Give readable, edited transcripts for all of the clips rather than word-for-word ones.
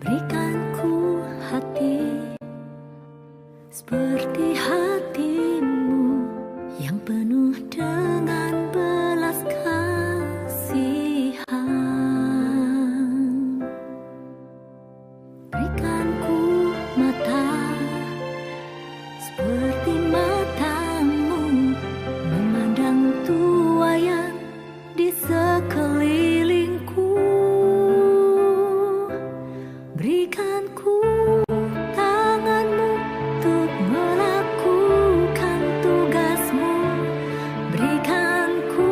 Berikan ku hati seperti hatimu yang penuh dengan belas kasihan. Berikan ku mata seperti matamu memandang tuaian di sekelilingku. Berikan ku tanganmu untuk melakukan tugasmu. Berikan ku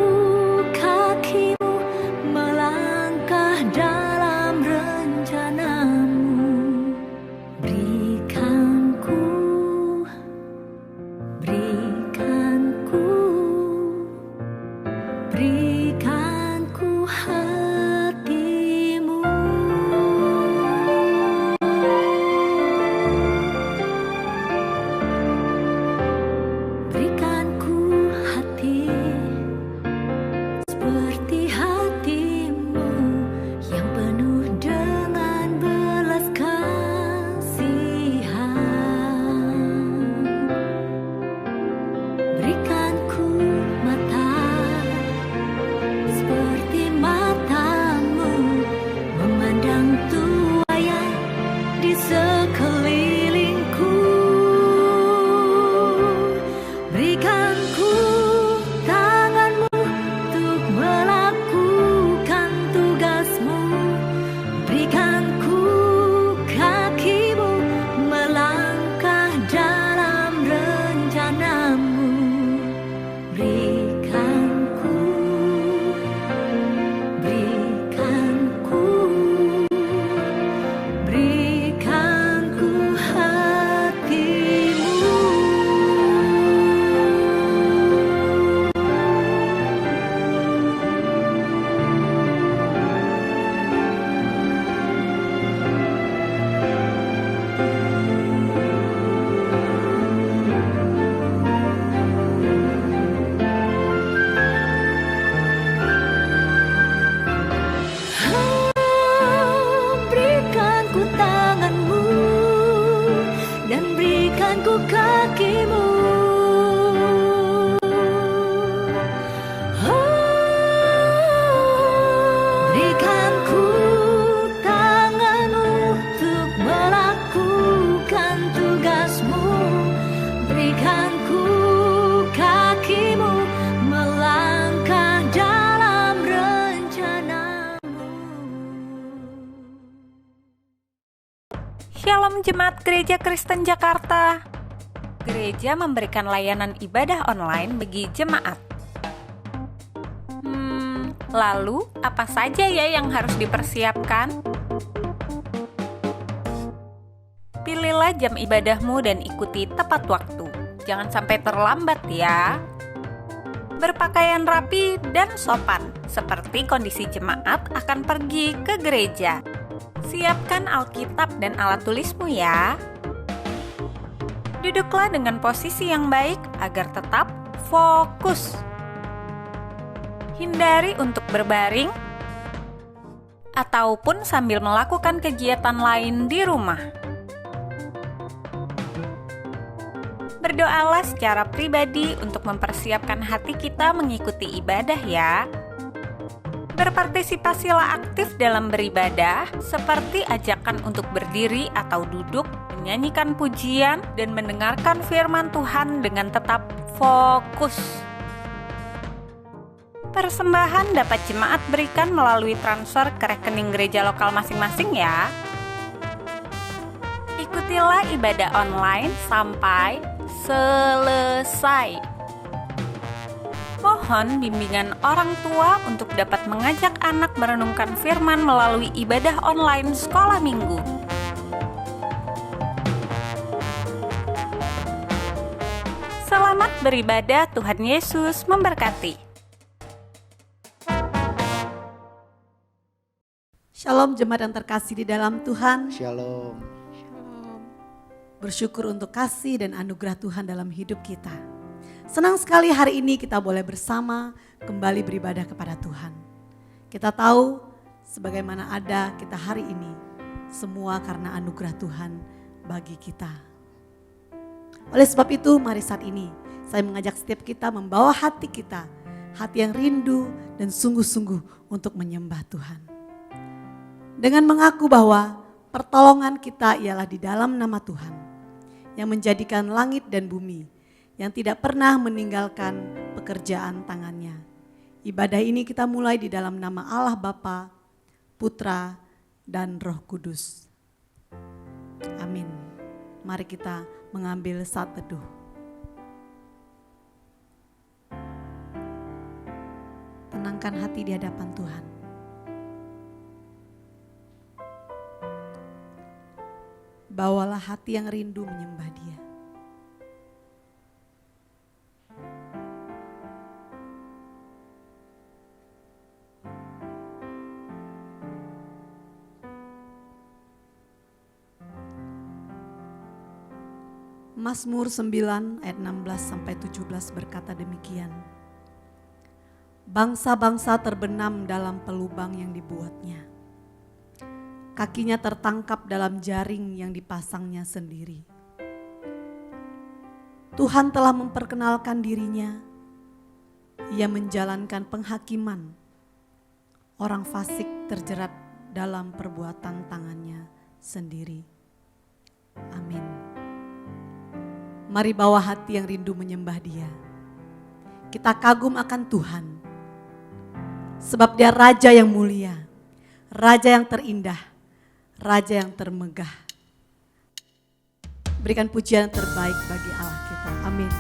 kakimu melangkah dalam rencanamu. Berikan ku hatimu. Berikan ku hati seperti hatimu yang penuh dengan belas kasihan. Berikan ku mata seperti matamu memandang tuaian di sekelilingku. Berikan ku tanganmu untuk melakukan tugasmu. Berikan ku kakimu melangkah dalam rencanamu. Berikan ku hatimu. Berikan ku tanganmu dan berikan ku kakimu. Berikan ku tanganmu untuk melakukan tugasmu. Berikan ku kakimu melangkah dalam rencanamu. Shalom Jemaat Gereja Kristen Jakarta. Gereja memberikan layanan ibadah online bagi jemaat. Lalu apa saja ya yang harus dipersiapkan? Pilihlah jam ibadahmu dan ikuti tepat waktu. Jangan sampai terlambat ya. Berpakaian rapi dan sopan, seperti kondisi jemaat akan pergi ke gereja. Siapkan Alkitab dan alat tulismu ya. Duduklah dengan posisi yang baik agar tetap fokus. Hindari untuk berbaring ataupun sambil melakukan kegiatan lain di rumah. Berdoalah secara pribadi untuk mempersiapkan hati kita mengikuti ibadah ya. Berpartisipasilah aktif dalam beribadah, seperti ajakan untuk berdiri atau duduk, menyanyikan pujian, dan mendengarkan firman Tuhan dengan tetap fokus. Persembahan dapat jemaat berikan melalui transfer ke rekening gereja lokal masing-masing ya. Ikutilah ibadah online sampai selesai. Mohon bimbingan orang tua untuk dapat mengajak anak merenungkan firman melalui ibadah online sekolah minggu. Selamat beribadah, Tuhan Yesus memberkati. Shalom jemaat yang terkasih di dalam Tuhan. Shalom. Bersyukur untuk kasih dan anugerah Tuhan dalam hidup kita. Senang sekali hari ini kita boleh bersama kembali beribadah kepada Tuhan. Kita tahu sebagaimana ada kita hari ini, Semua karena anugerah Tuhan bagi kita. Oleh sebab itu mari saat ini saya mengajak setiap kita membawa hati kita, hati yang rindu dan sungguh-sungguh untuk menyembah Tuhan. Dengan mengaku bahwa pertolongan kita ialah di dalam nama Tuhan yang menjadikan langit dan bumi, yang tidak pernah meninggalkan pekerjaan tangannya. Ibadah ini kita mulai di dalam nama Allah Bapa, Putra, dan Roh Kudus. Amin. Mari kita mengambil saat teduh. Tenangkan hati di hadapan Tuhan. Bawalah hati yang rindu menyembah Dia. Mazmur 9 ayat 16 sampai 17 berkata demikian. Bangsa-bangsa terbenam dalam pelubang yang dibuatnya. Kakinya tertangkap dalam jaring yang dipasangnya sendiri. Tuhan telah memperkenalkan dirinya. Ia menjalankan penghakiman. Orang fasik terjerat dalam perbuatan tangannya sendiri. Amin. Mari bawa hati yang rindu menyembah Dia. Kita kagum akan Tuhan. Sebab Dia Raja yang mulia, Raja yang terindah, Raja yang termegah. Berikan pujian yang terbaik bagi Allah kita. Amin.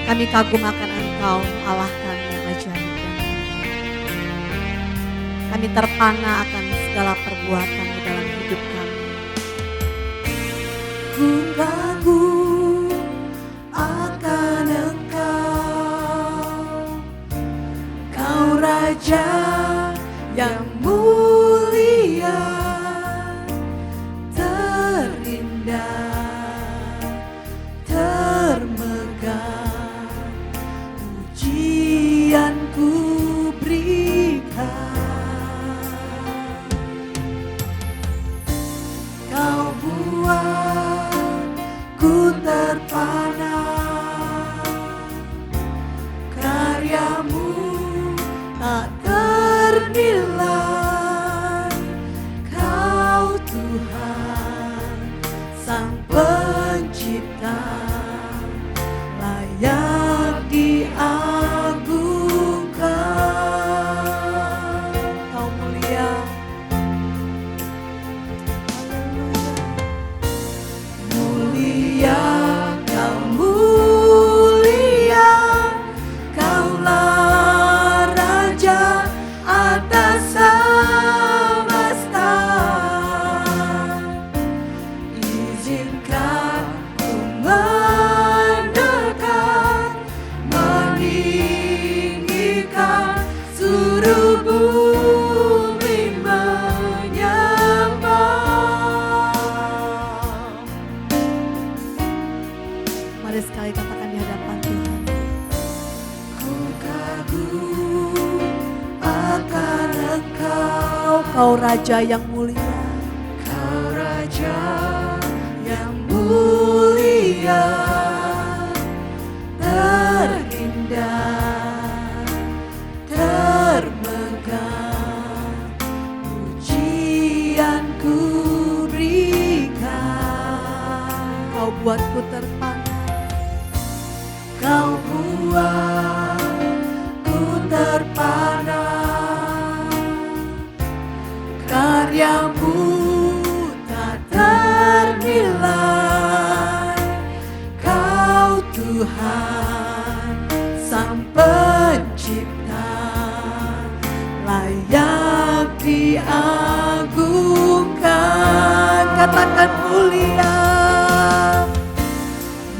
Kami kagum akan Engkau, Allah kami yang ajaib. Kami terpana akan segala perbuatan di dalam hidup kami. Ku kagum akan Engkau, Kau Raja yang mulia, terindah, termegah, pujianku berikan. Ku terpana, karyamu tak ternilai. Kau Tuhan Sang Pencipta, layak diagungkan. Kau mulia, Kau mulia, Kaulah Raja atas semesta. Izinkan ku mendekat, meninggikan seluruh bumi menyembah. Mari sekali katakan di hadapan Tuhan. Ku kagum akan Engkau, Kau Raja yang mulia, Kau Raja yang mulia, terindah, termegah, pujianku berikan. Kau buatku terpana, Kau buatku terpana, karyamu tak ternilai. Kau Tuhan Sang Pencipta, layak diagungkan. Katakan mulia,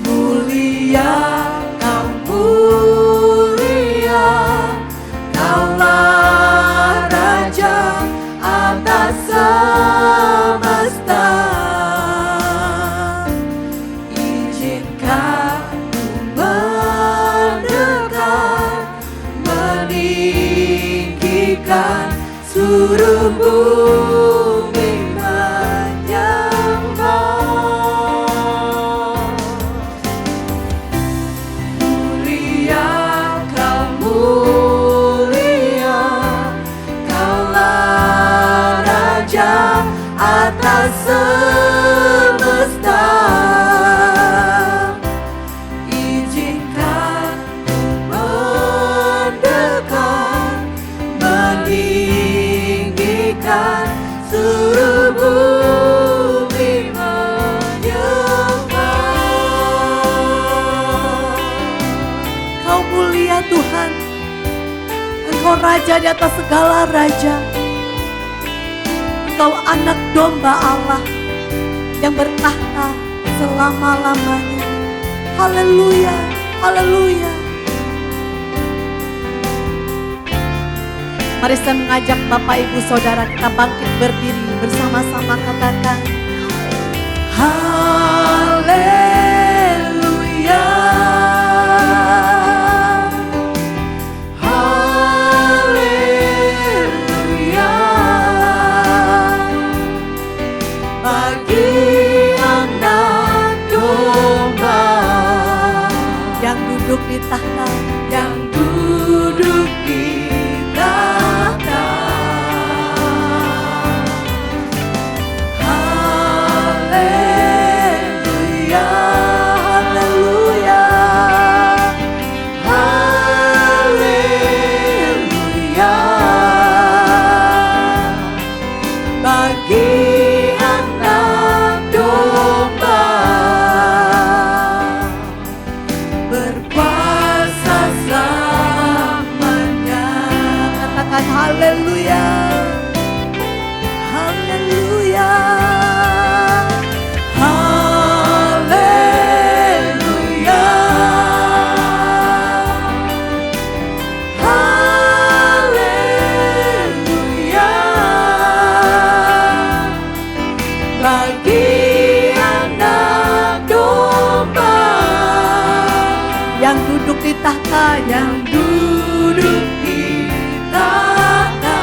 mulia, Kau mulia, Kaulah Raja atas semesta. bumi menyembah. Mulia kau, mulia kaulah Raja atas semesta. Izinkan mendekat, meninggikan seluruh bumi menyembah. Kau mulia Tuhan, Engkau Raja di atas segala raja. Engkau anak domba Allah yang bertahta selama-lamanya. Haleluya, haleluya. Mari saya mengajak Bapak Ibu Saudara kita bangkit berdiri bersama-sama, katakan haleluya. Haleluya. Bagi anak domba yang duduk di tahta, yang duduk di tahta. Haleluya, haleluya, haleluya. Bagi anak domba berkuasa selamanya. Katakan haleluya, haleluya, haleluya, haleluya. Bagi anak domba yang duduk di tahta, yang duduk di tahta.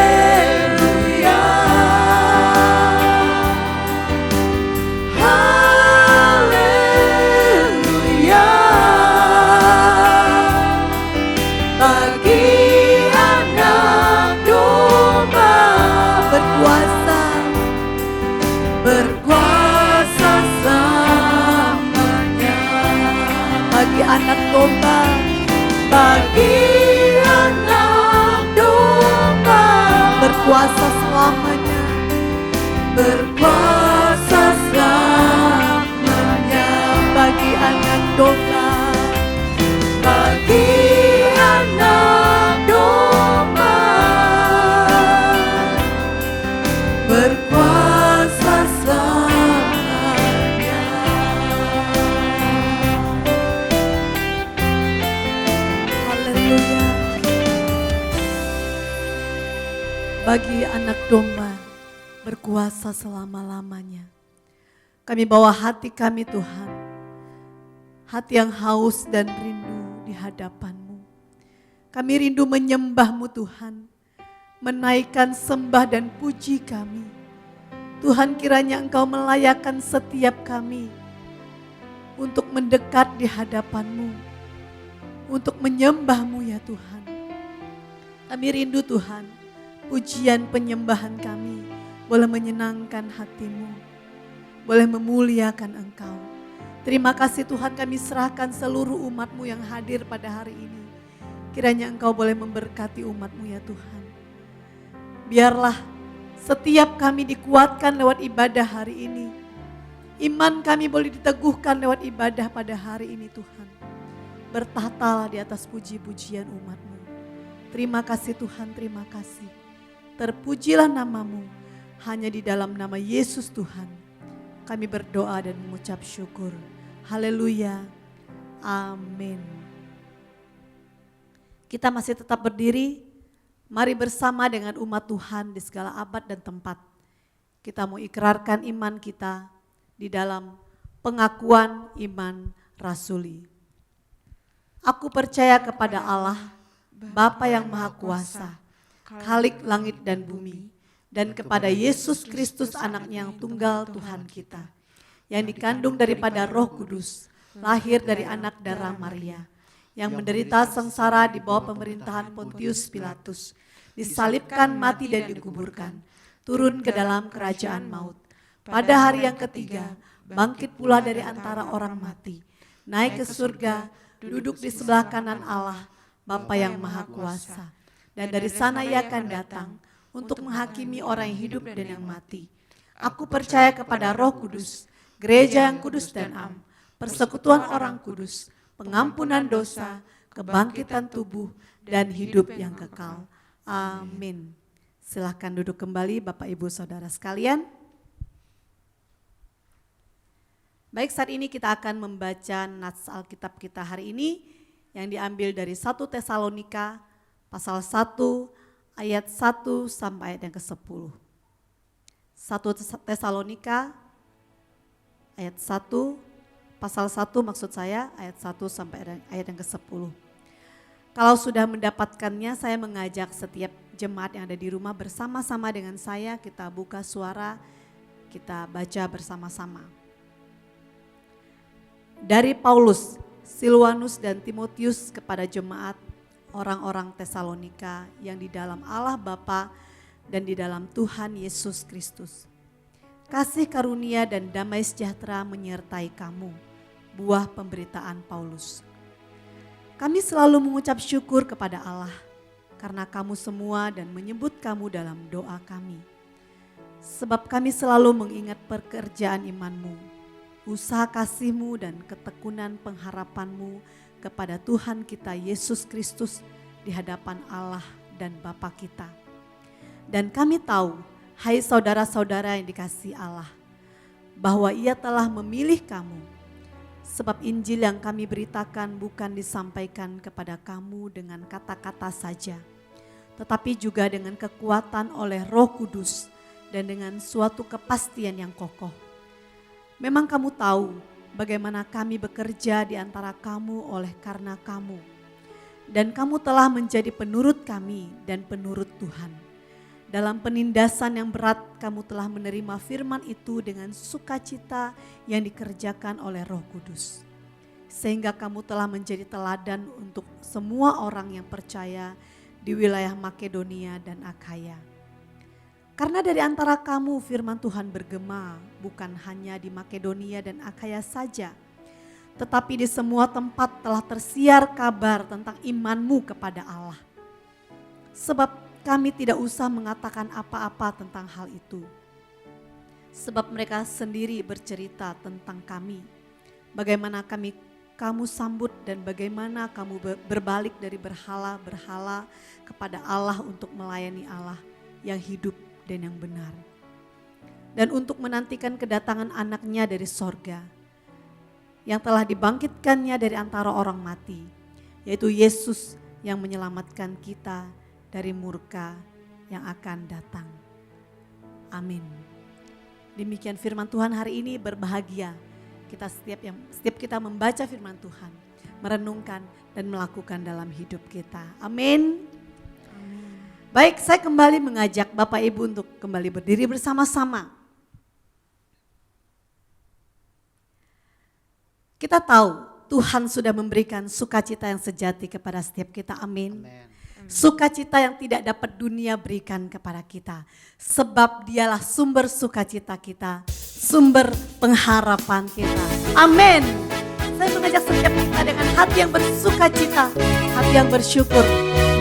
Haleluya, haleluya. Bagi anak domba berkuasa, berkuasa selamanya. Bagi anak domba, bagi anak domba berkuasa selamanya, berkuasa selamanya. Bagi anak domba, bagi anak domba berkuasa selamanya. Haleluya. Bagi anak domba berkuasa selama-lamanya. Kami bawa hati kami Tuhan, hati yang haus dan rindu di hadapan-Mu. Kami rindu menyembah-Mu Tuhan, menaikkan sembah dan puji kami. Tuhan, kiranya Engkau melayakkan setiap kami untuk mendekat di hadapan-Mu, untuk menyembah-Mu ya Tuhan. Kami rindu Tuhan, pujian penyembahan kami boleh menyenangkan hati-Mu, boleh memuliakan Engkau. Terima kasih Tuhan, kami serahkan seluruh umat-Mu yang hadir pada hari ini. Kiranya Engkau boleh memberkati umat-Mu ya Tuhan. Biarlah setiap kami dikuatkan lewat ibadah hari ini. Iman kami boleh diteguhkan lewat ibadah pada hari ini Tuhan. Bertahtalah di atas puji-pujian umat-Mu. Terima kasih Tuhan, terima kasih. Terpujilah nama-Mu, hanya di dalam nama Yesus Tuhan. Kami berdoa dan mengucap syukur. Haleluya. Amin. Kita masih tetap berdiri. Mari bersama dengan umat Tuhan di segala abad dan tempat. Kita mau ikrarkan iman kita di dalam pengakuan iman rasuli. Aku percaya kepada Allah, Bapa yang Maha Kuasa, Khalik langit dan bumi, dan kepada Yesus Kristus anaknya yang tunggal Tuhan kita, yang dikandung daripada Roh Kudus, lahir dari anak darah Maria, yang menderita sengsara di bawah pemerintahan Pontius Pilatus, disalibkan, mati dan dikuburkan, turun ke dalam kerajaan maut. Pada hari yang ketiga, bangkit pula dari antara orang mati, naik ke surga, duduk di sebelah kanan Allah, Bapa yang Maha Kuasa. Dan dari sana Ia akan datang untuk menghakimi orang yang hidup dan yang mati. Aku percaya kepada Roh Kudus, gereja yang kudus dan am, persekutuan orang kudus, pengampunan dosa, kebangkitan tubuh, dan hidup yang kekal. Amin. Silahkan duduk kembali Bapak Ibu Saudara sekalian. Baik, saat ini kita akan membaca nats Alkitab kita hari ini yang diambil dari 1 Tesalonika pasal 1 ayat 1 sampai ayat yang ke-10. 1 Tesalonika ayat 1 pasal 1 maksud saya ayat 1 sampai ayat yang ke-10. Kalau sudah mendapatkannya, saya mengajak setiap jemaat yang ada di rumah bersama-sama dengan saya, kita buka suara, kita baca bersama-sama. Dari Paulus, Silwanus dan Timotius kepada jemaat orang-orang Tesalonika yang di dalam Allah Bapa dan di dalam Tuhan Yesus Kristus. Kasih karunia dan damai sejahtera menyertai kamu, buah pemberitaan Paulus. Kami selalu mengucap syukur kepada Allah karena kamu semua dan menyebut kamu dalam doa kami. Sebab kami selalu mengingat pekerjaan imanmu, usaha kasihmu dan ketekunan pengharapanmu kepada Tuhan kita Yesus Kristus di hadapan Allah dan Bapa kita. Dan kami tahu, hai saudara-saudara yang dikasihi Allah, bahwa Ia telah memilih kamu, sebab Injil yang kami beritakan bukan disampaikan kepada kamu dengan kata-kata saja, tetapi juga dengan kekuatan oleh Roh Kudus dan dengan suatu kepastian yang kokoh. Memang kamu tahu bagaimana kami bekerja di antara kamu oleh karena kamu. Dan kamu telah menjadi penurut kami dan penurut Tuhan. Dalam penindasan yang berat kamu telah menerima firman itu dengan sukacita yang dikerjakan oleh Roh Kudus. Sehingga kamu telah menjadi teladan untuk semua orang yang percaya di wilayah Makedonia dan Akhaya. Karena dari antara kamu firman Tuhan bergema bukan hanya di Makedonia dan Akhaya saja, tetapi di semua tempat telah tersiar kabar tentang imanmu kepada Allah. Sebab kami tidak usah mengatakan apa-apa tentang hal itu. Sebab mereka sendiri bercerita tentang kami, bagaimana kamu sambut dan bagaimana kamu berbalik dari berhala-berhala kepada Allah untuk melayani Allah yang hidup dan yang benar. Dan untuk menantikan kedatangan anaknya dari sorga, yang telah dibangkitkannya dari antara orang mati, yaitu Yesus yang menyelamatkan kita dari murka yang akan datang. Amin. Demikian firman Tuhan hari ini. Berbahagia kita setiap kita membaca firman Tuhan, merenungkan dan melakukan dalam hidup kita. Amin. Baik, saya kembali mengajak Bapak Ibu untuk kembali berdiri bersama-sama. Kita tahu Tuhan sudah memberikan sukacita yang sejati kepada setiap kita. Amin. Sukacita yang tidak dapat dunia berikan kepada kita. Sebab Dialah sumber sukacita kita, sumber pengharapan kita. Amin. Saya mengajak setiap kita dengan hati yang bersukacita, hati yang bersyukur,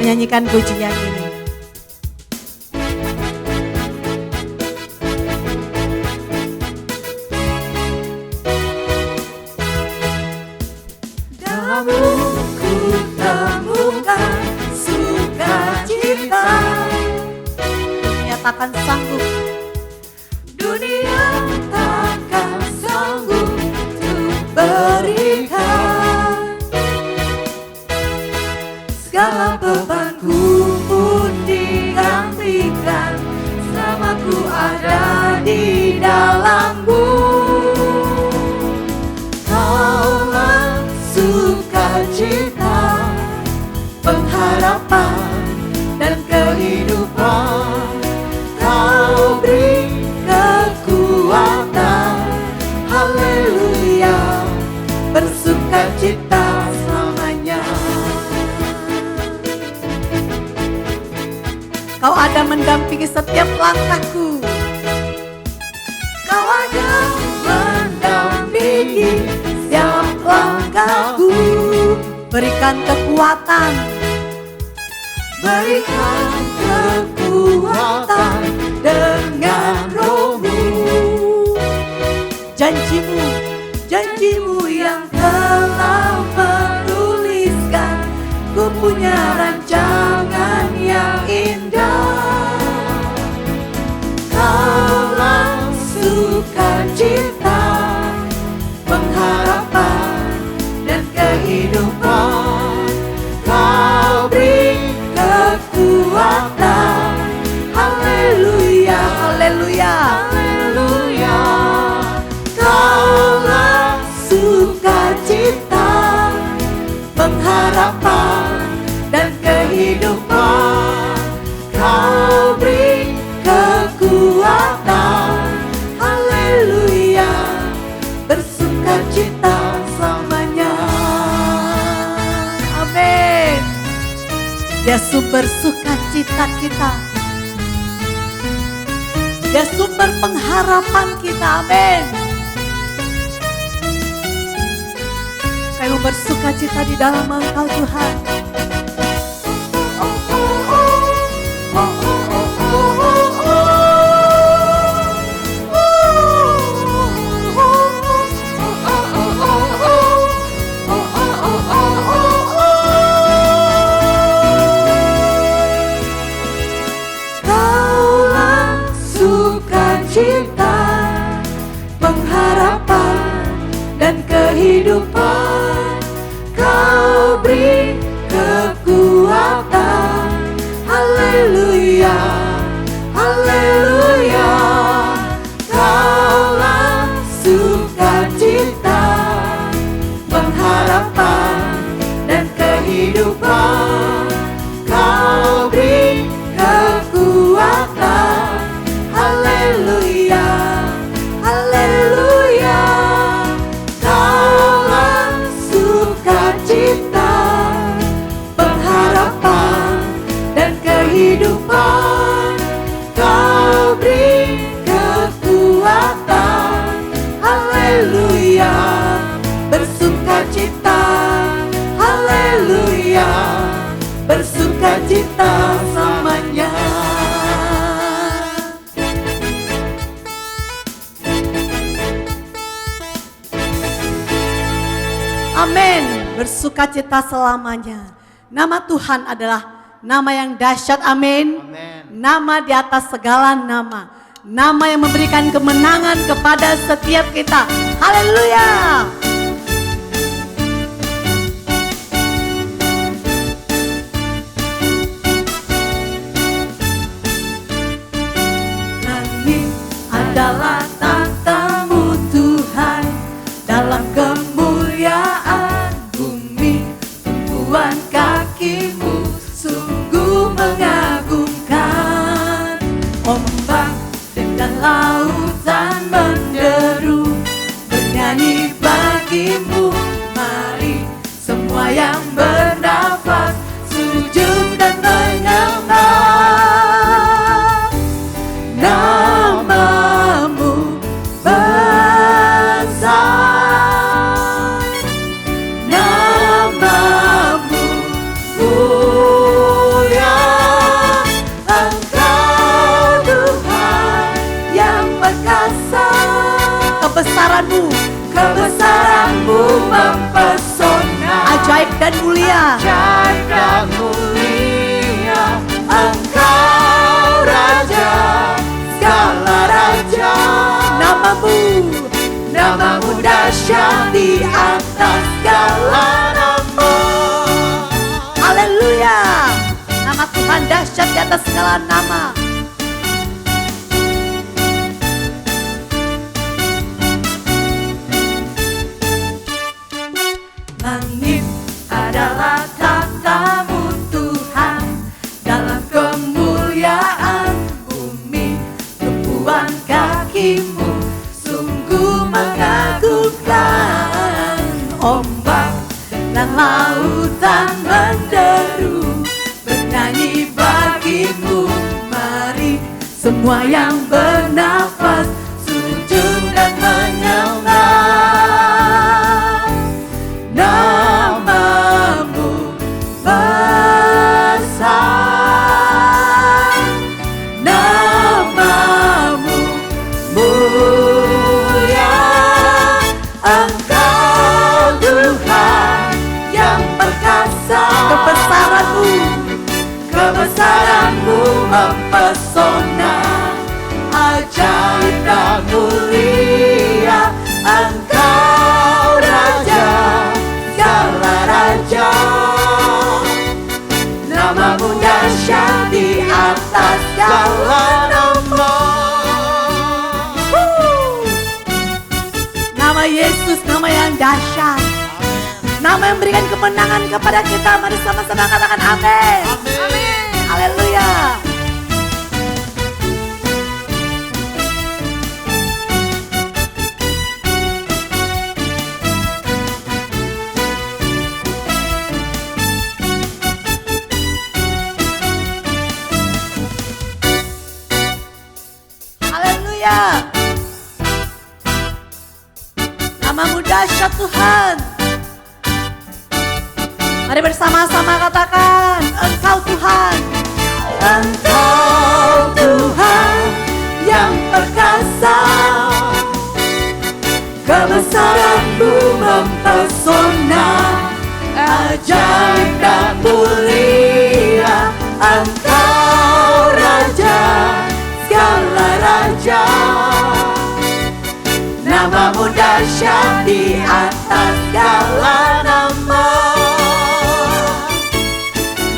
menyanyikan pujian ini. Ku temukan sukacita, Dunia takkan sanggup, dunia takkan sanggup untuk berikan. Segala bebanku pun digantikan, selama ku ada di dalam-Mu. Kaulah sukacita Kau ada mendampingi setiap langkahku. Kau ada mendampingi setiap langkahku. Berikan kekuatan, Berikan kekuatan dengan roh-Mu. janjimu, Janjimu yang telah menuliskan, ku punya rancangan yang indah. Kaulah sukacita, pengharapan dan kehidupan. Kau beri kekuatan. Haleluya, haleluya. haleluya. Kaulah sukacita, pengharapan dan kehidupan. Kau beri kekuatan. Haleluya, bersukacita selamanya. Amin. Dia sumber sukacita kita. Dia sumber pengharapan kita. Amin. Kami bersukacita di dalam Engkau Tuhan. Kaulah sukacita, pengharapan dan kehidupan. Kau beri kekuatan. Haleluya, haleluya. Kaulah sukacita, pengharapan dan kehidupan. Kau beri kekuatan. Haleluya, haleluya. Kaulah sukacita, pengharapan dan kehidupan. Kau beri kekuatan. Haleluya, bersukacita. Haleluya, bersukacita selamanya. Amin. Bersukacita selamanya. Nama Tuhan adalah nama yang dahsyat. Amin. Nama di atas segala nama. Nama yang memberikan kemenangan kepada setiap kita. Haleluya. Langit adalah tahta-Mu Tuhan, dalam kemuliaan bumi tumpuan kaki-Mu sungguh mengagumkan. Ombak dan lautan menderu, bernyanyi bagi-Mu. Mari semua yang bernafas sujud dan menyembah. Nama-Mu besar, nama-Mu mulia. Engkau Tuhan yang perkasa, Kebesaran-Mu kebesaran-Mu mempesona. ajaib dan mulia. Ajaib dan mulia. Engkau Raja, segala raja. Nama-Mu dahsyat di atas segala nama. Haleluya. Nama Tuhan dahsyat di atas segala nama. Langit adalah tahta-Mu Tuhan, dalam kemuliaan bumi tumpuan kaki-Mu sungguh mengagumkan. Ombak dan lautan menderu, bernyanyi bagi-Mu. semua yang bernafas sujud dan menyembah. Namamu besar, namamu mulia. Engkau Tuhan yang perkasa, kebesaranmu mempesona, ajaib dan mulia. Engkau Raja, segala raja, namamu dahsyat di atas segala nama. Nama Yesus, nama yang dahsyat, nama yang memberikan kemenangan kepada kita. Mari sama-sama katakan amin. Amin. Haleluya. Haleluya. Namamu dahsyat Tuhan. Mari bersama-sama katakan, Engkau Tuhan. Engkau Tuhan yang perkasa, kebesaranmu mempesona, ajaib dan mulia. Engkau Raja, segala raja, namamu dahsyat di atas segala nama.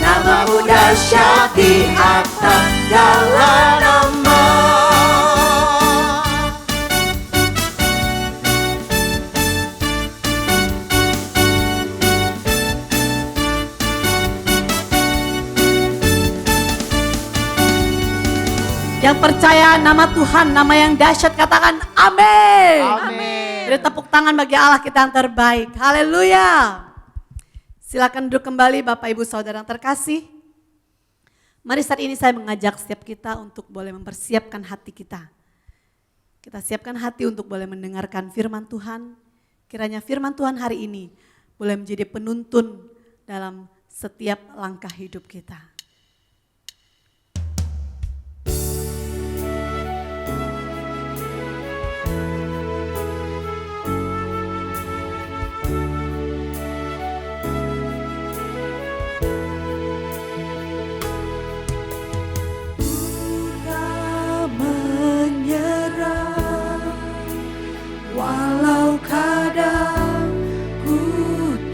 Namamu dahsyat di atas segala nama. Yang percaya nama Tuhan, nama yang dahsyat, katakan amin. Amin. Beri tepuk tangan bagi Allah kita yang terbaik. Haleluya. Silakan duduk kembali Bapak Ibu Saudara yang terkasih. Mari saat ini saya mengajak setiap kita untuk boleh mempersiapkan hati kita. Kita siapkan hati untuk boleh mendengarkan firman Tuhan. Kiranya firman Tuhan hari ini boleh menjadi penuntun dalam setiap langkah hidup kita. Walau kadang ku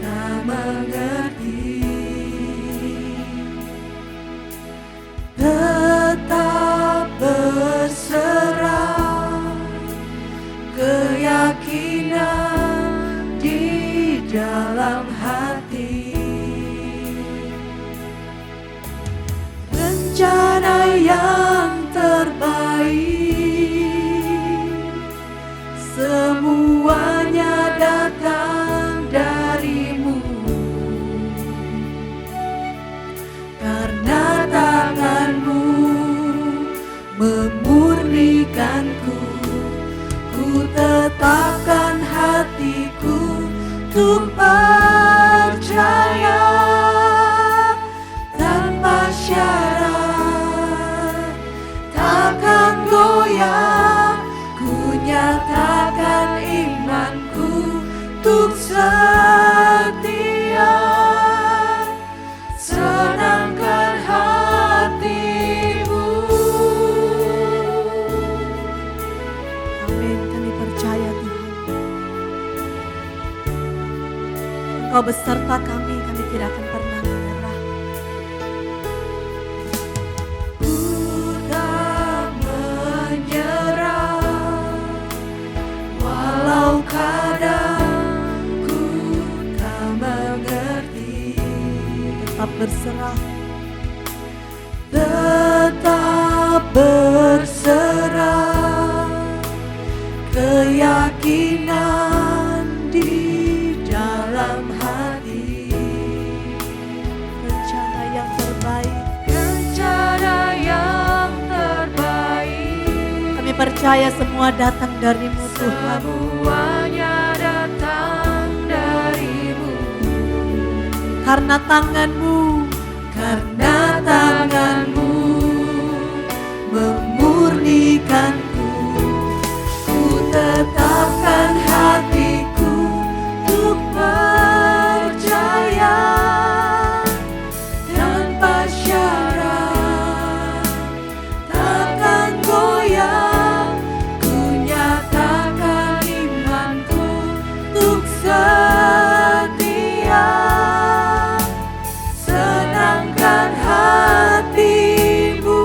tak mengerti, tetap berserah, keyakinan di dalam hati. Rencana yang terbaik semuanya datang darimu, karena tanganmu memurnikanku. Ku tetapkan hatiku untuk percaya tanpa syarat, takkan goyah. Ku nyatakan imanku untuk setia, senangkan hatimu. Amin, kami percaya Tuhan. Engkau beserta kami tidak akan pernah menyerah. Ku tak menyerah, walau kadang ku tak mengerti. Tetap berserah. Tetap berserah, keyakinan di dalam hati. Rencana yang terbaik, Rencana yang terbaik percaya semua datang darimu Tuhan. Semuanya datang darimu. Karena tanganmu memurnikanku. Ku tetapkan hatiku untuk percaya tanpa syarat, takkan goyah. Ku nyatakan imanku untuk setia. Senangkan hatimu,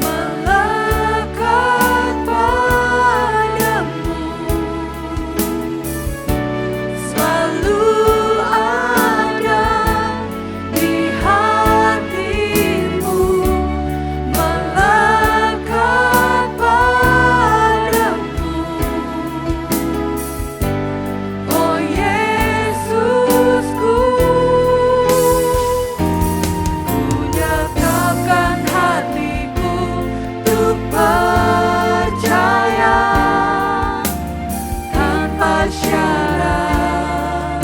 melekat padamu, selalu ada di hatimu. Melekat padamu, oh Yesusku. Ku nyatakan hatiku untuk percaya tanpa syarat,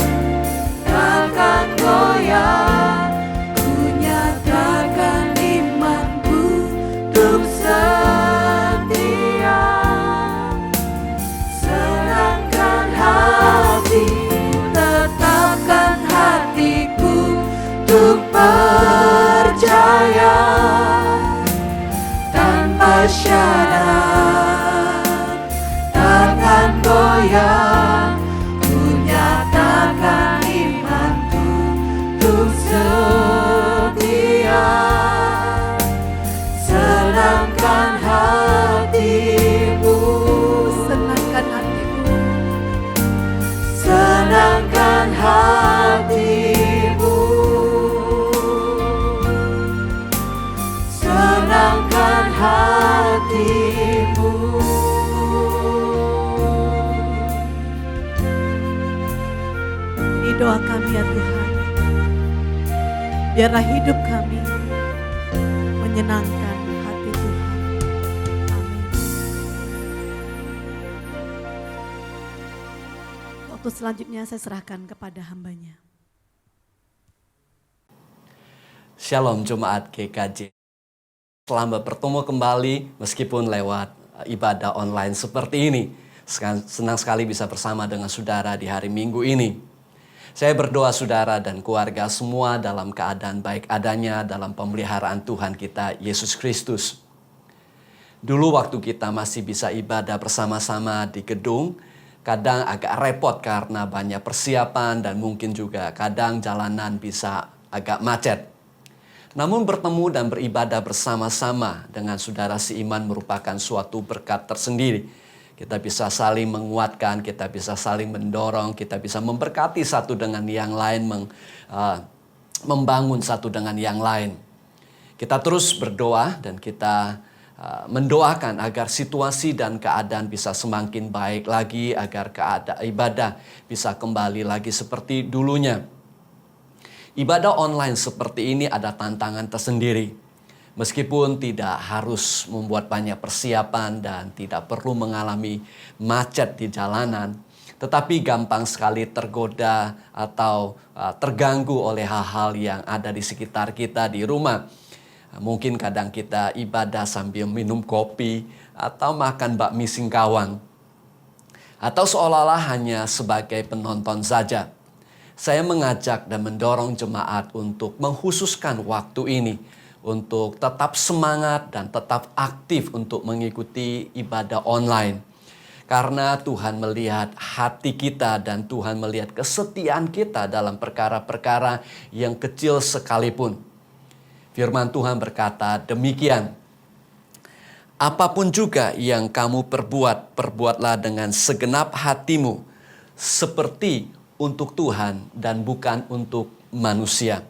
takkan goyah. Ku nyatakan imanku untuk setia. Senangkan hati, tetapkan hatiku untuk percaya tanpa syarat, takkan goyah. Ku nyatakan imanku untuk setia. Senangkan hatimu, senangkan hatimu. senangkan hatimu, senangkan hatimu. Ini doa kami ya Tuhan. Biarlah hidup kami menyenangkan hati Tuhan. Amin. Waktu selanjutnya saya serahkan kepada hambanya. Shalom Jemaat GKJ. Selamat bertemu kembali meskipun lewat ibadah online seperti ini. Senang sekali bisa bersama dengan saudara di hari Minggu ini. Saya berdoa saudara dan keluarga semua dalam keadaan baik adanya dalam pemeliharaan Tuhan kita Yesus Kristus. Dulu waktu kita masih bisa ibadah bersama-sama di gedung, kadang agak repot karena banyak persiapan dan mungkin juga kadang jalanan bisa agak macet. Namun bertemu dan beribadah bersama-sama dengan saudara seiman merupakan suatu berkat tersendiri. Kita bisa saling menguatkan, kita bisa saling mendorong, kita bisa memberkati satu dengan yang lain, membangun satu dengan yang lain. Kita terus berdoa dan kita mendoakan agar situasi dan keadaan bisa semakin baik lagi, agar keadaan ibadah bisa kembali lagi seperti dulunya. Ibadah online seperti ini ada tantangan tersendiri. Meskipun tidak harus membuat banyak persiapan dan tidak perlu mengalami macet di jalanan, tetapi gampang sekali tergoda atau terganggu oleh hal-hal yang ada di sekitar kita di rumah. Mungkin kadang kita ibadah sambil minum kopi atau makan bakmi singkawang. Atau seolah-olah hanya sebagai penonton saja. Saya mengajak dan mendorong jemaat untuk menghususkan waktu ini untuk tetap semangat dan tetap aktif untuk mengikuti ibadah online. Karena Tuhan melihat hati kita dan Tuhan melihat kesetiaan kita dalam perkara-perkara yang kecil sekalipun. Firman Tuhan berkata demikian. Apapun juga yang kamu perbuat, perbuatlah dengan segenap hatimu, seperti untuk Tuhan dan bukan untuk manusia.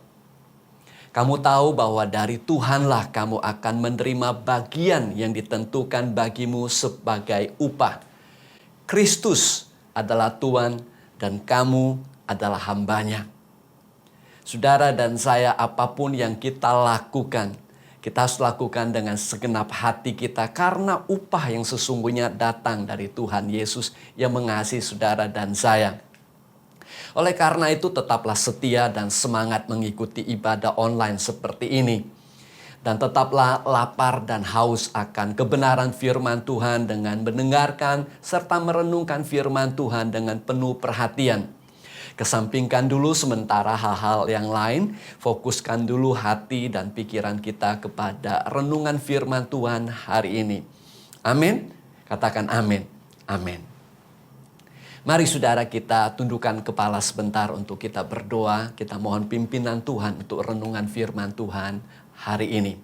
Kamu tahu bahwa dari Tuhanlah kamu akan menerima bagian yang ditentukan bagimu sebagai upah. Kristus adalah Tuhan dan kamu adalah hambanya. Saudara dan saya, apapun yang kita lakukan, Kita harus lakukan dengan segenap hati kita karena upah yang sesungguhnya datang dari Tuhan Yesus yang mengasihi saudara dan saya. Oleh karena itu tetaplah setia dan semangat mengikuti ibadah online seperti ini. Dan tetaplah lapar dan haus akan kebenaran firman Tuhan dengan mendengarkan serta merenungkan firman Tuhan dengan penuh perhatian. Kesampingkan dulu sementara hal-hal yang lain, fokuskan dulu hati dan pikiran kita kepada renungan firman Tuhan hari ini. Amin. Katakan amin. Amin. Mari saudara kita tundukkan kepala sebentar untuk kita berdoa. Kita mohon pimpinan Tuhan untuk renungan firman Tuhan hari ini.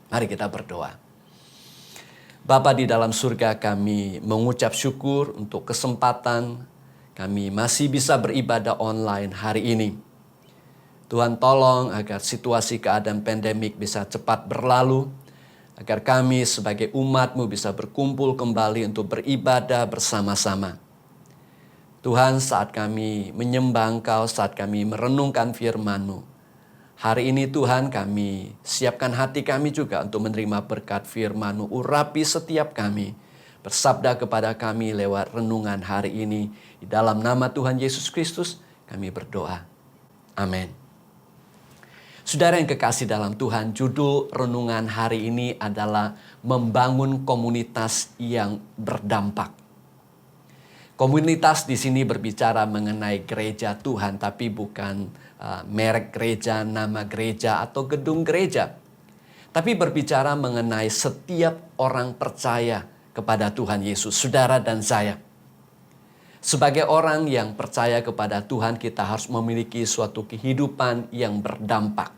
Mari kita berdoa. Bapa di dalam surga, kami mengucap syukur untuk kesempatan kami masih bisa beribadah online hari ini. Tuhan tolong agar situasi keadaan pandemik bisa cepat berlalu, agar kami sebagai umat-Mu bisa berkumpul kembali untuk beribadah bersama-sama. Tuhan, saat kami menyembah Engkau, saat kami merenungkan firman-Mu, hari ini Tuhan kami siapkan hati kami juga untuk menerima berkat firman-Mu. Urapi setiap kami, bersabda kepada kami lewat renungan hari ini. Di dalam nama Tuhan Yesus Kristus kami berdoa. Amin. Saudara yang kekasih dalam Tuhan, judul renungan hari ini adalah membangun komunitas yang berdampak. Komunitas di sini berbicara mengenai gereja Tuhan, tapi bukan merek gereja, nama gereja, atau gedung gereja. Tapi berbicara mengenai setiap orang percaya kepada Tuhan Yesus, saudara dan saya. Sebagai orang yang percaya kepada Tuhan, kita harus memiliki suatu kehidupan yang berdampak.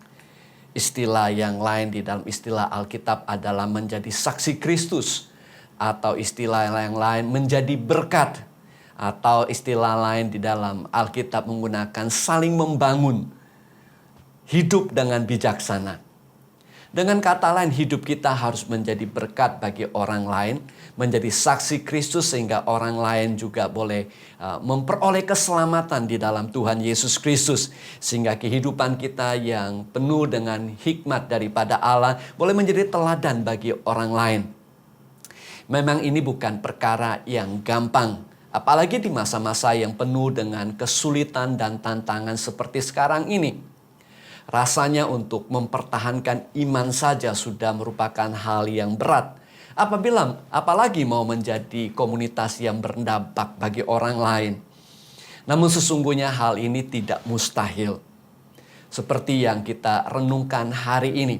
Istilah yang lain di dalam istilah Alkitab adalah menjadi saksi Kristus, atau istilah yang lain menjadi berkat, atau istilah lain di dalam Alkitab menggunakan saling membangun, hidup dengan bijaksana. Dengan kata lain, hidup kita harus menjadi berkat bagi orang lain, menjadi saksi Kristus sehingga orang lain juga boleh memperoleh keselamatan di dalam Tuhan Yesus Kristus. Sehingga kehidupan kita yang penuh dengan hikmat daripada Allah boleh menjadi teladan bagi orang lain. Memang ini bukan perkara yang gampang, apalagi di masa-masa yang penuh dengan kesulitan dan tantangan seperti sekarang ini. Rasanya untuk mempertahankan iman saja sudah merupakan hal yang berat. Apalagi mau menjadi komunitas yang berdampak bagi orang lain. Namun sesungguhnya hal ini tidak mustahil. Seperti yang kita renungkan hari ini.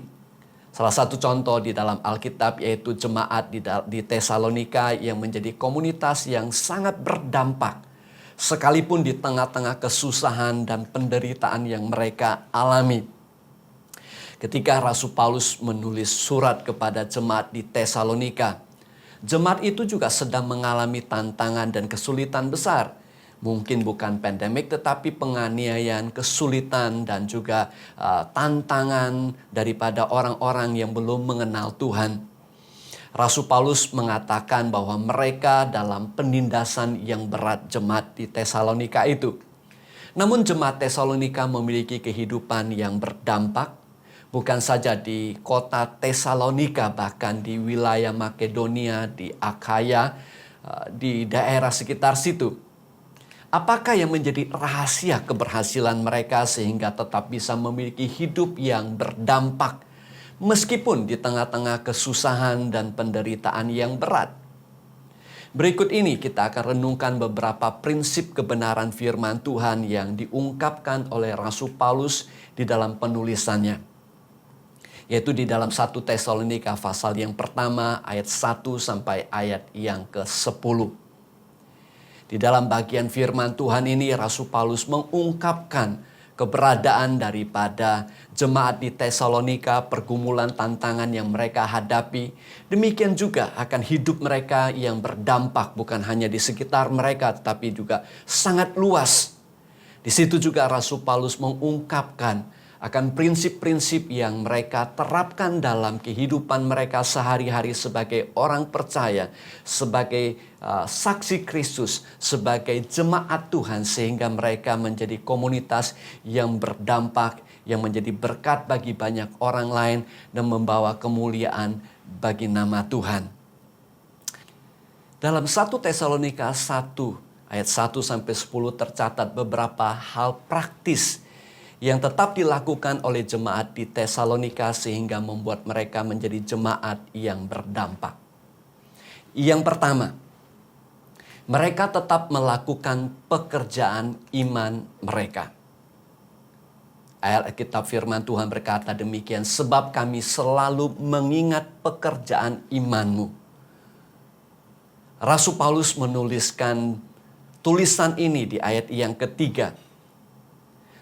Salah satu contoh di dalam Alkitab yaitu jemaat di Tesalonika yang menjadi komunitas yang sangat berdampak. Sekalipun di tengah-tengah kesusahan dan penderitaan yang mereka alami. Ketika Rasul Paulus menulis surat kepada jemaat di Tesalonika, jemaat itu juga sedang mengalami tantangan dan kesulitan besar. Mungkin bukan pandemik tetapi penganiayaan, kesulitan dan juga tantangan daripada orang-orang yang belum mengenal Tuhan. Rasul Paulus mengatakan bahwa mereka dalam penindasan yang berat jemaat di Tesalonika itu. Namun jemaat Tesalonika memiliki kehidupan yang berdampak, bukan saja di kota Tesalonika, bahkan di wilayah Makedonia, di Akhaya, di daerah sekitar situ. Apakah yang menjadi rahasia keberhasilan mereka sehingga tetap bisa memiliki hidup yang berdampak meskipun di tengah-tengah kesusahan dan penderitaan yang berat? Berikut ini kita akan renungkan beberapa prinsip kebenaran firman Tuhan yang diungkapkan oleh Rasul Paulus di dalam penulisannya. Yaitu di dalam 1 Tesalonika pasal yang pertama ayat 1 sampai ayat yang ke-10. Di dalam bagian firman Tuhan ini Rasul Paulus mengungkapkan keberadaan daripada jemaat di Tesalonika, pergumulan tantangan yang mereka hadapi. Demikian juga akan hidup mereka yang berdampak bukan hanya di sekitar mereka tetapi juga sangat luas. Di situ juga Rasul Paulus mengungkapkan akan prinsip-prinsip yang mereka terapkan dalam kehidupan mereka sehari-hari sebagai orang percaya, sebagai saksi Kristus, sebagai jemaat Tuhan, sehingga mereka menjadi komunitas yang berdampak, yang menjadi berkat bagi banyak orang lain dan membawa kemuliaan bagi nama Tuhan. Dalam 1 Tesalonika 1 ayat 1 sampai 10 tercatat beberapa hal praktis yang tetap dilakukan oleh jemaat di Tesalonika sehingga membuat mereka menjadi jemaat yang berdampak. Yang pertama, mereka tetap melakukan pekerjaan iman mereka. Ayat Alkitab firman Tuhan berkata demikian, sebab kami selalu mengingat pekerjaan imanmu. Rasul Paulus menuliskan tulisan ini di ayat yang ketiga.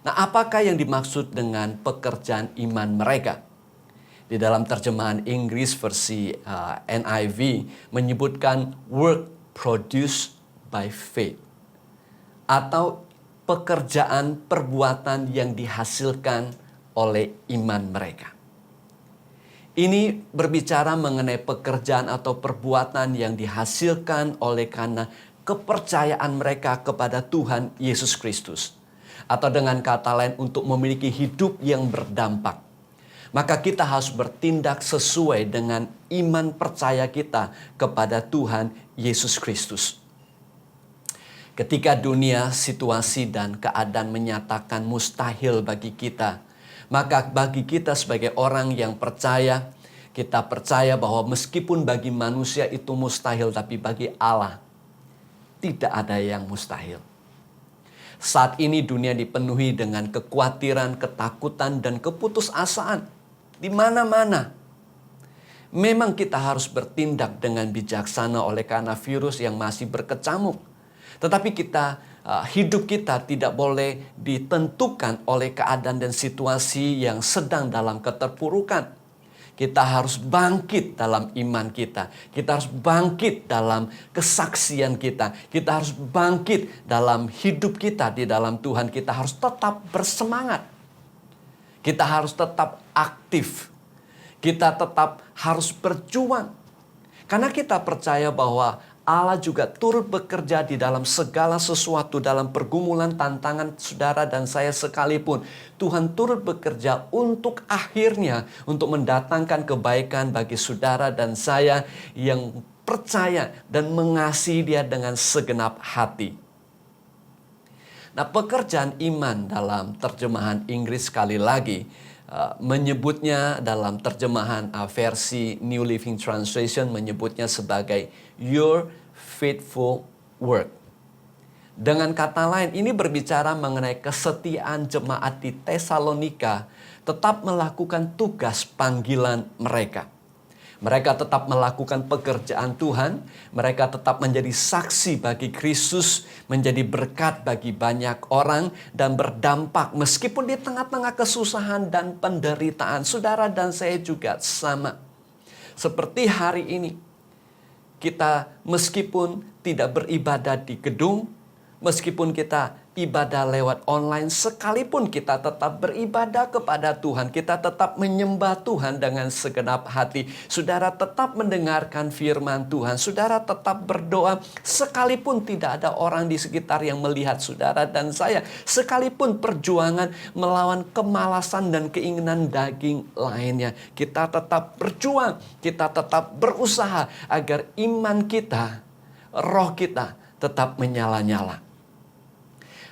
Nah, apakah yang dimaksud dengan pekerjaan iman mereka? Di dalam terjemahan Inggris versi NIV menyebutkan work produced by faith. Atau pekerjaan perbuatan yang dihasilkan oleh iman mereka. Ini berbicara mengenai pekerjaan atau perbuatan yang dihasilkan oleh karena kepercayaan mereka kepada Tuhan Yesus Kristus. Atau dengan kata lain untuk memiliki hidup yang berdampak. Maka kita harus bertindak sesuai dengan iman percaya kita kepada Tuhan Yesus Kristus. Ketika dunia, situasi dan keadaan menyatakan mustahil bagi kita, maka bagi kita sebagai orang yang percaya, kita percaya bahwa meskipun bagi manusia itu mustahil, tapi bagi Allah tidak ada yang mustahil. Saat ini dunia dipenuhi dengan kekhawatiran, ketakutan, dan keputusasaan di mana-mana. Memang kita harus bertindak dengan bijaksana oleh karena virus yang masih berkecamuk. Tetapi hidup kita tidak boleh ditentukan oleh keadaan dan situasi yang sedang dalam keterpurukan. Kita harus bangkit dalam iman kita. Kita harus bangkit dalam kesaksian kita. Kita harus bangkit dalam hidup kita di dalam Tuhan. Kita harus tetap bersemangat. Kita harus tetap aktif. Kita tetap harus berjuang. Karena kita percaya bahwa Allah juga turut bekerja di dalam segala sesuatu, dalam pergumulan, tantangan saudara dan saya sekalipun. Tuhan turut bekerja untuk akhirnya untuk mendatangkan kebaikan bagi saudara dan saya yang percaya dan mengasihi Dia dengan segenap hati. Nah, pekerjaan iman dalam terjemahan Inggris sekali lagi menyebutnya dalam terjemahan versi New Living Translation menyebutnya sebagai your faithful work. Dengan kata lain, ini berbicara mengenai kesetiaan jemaat di Tesalonika tetap melakukan tugas panggilan mereka. Mereka tetap melakukan pekerjaan Tuhan, mereka tetap menjadi saksi bagi Kristus, menjadi berkat bagi banyak orang dan berdampak meskipun di tengah-tengah kesusahan dan penderitaan. Saudara dan saya juga sama. Seperti hari ini, kita meskipun tidak beribadah di gedung, meskipun kita ibadah lewat online, sekalipun kita tetap beribadah kepada Tuhan, kita tetap menyembah Tuhan dengan segenap hati. Saudara tetap mendengarkan firman Tuhan, saudara tetap berdoa, sekalipun tidak ada orang di sekitar yang melihat saudara dan saya, sekalipun perjuangan melawan kemalasan dan keinginan daging lainnya, kita tetap berjuang, kita tetap berusaha agar iman kita, roh kita tetap menyala-nyala.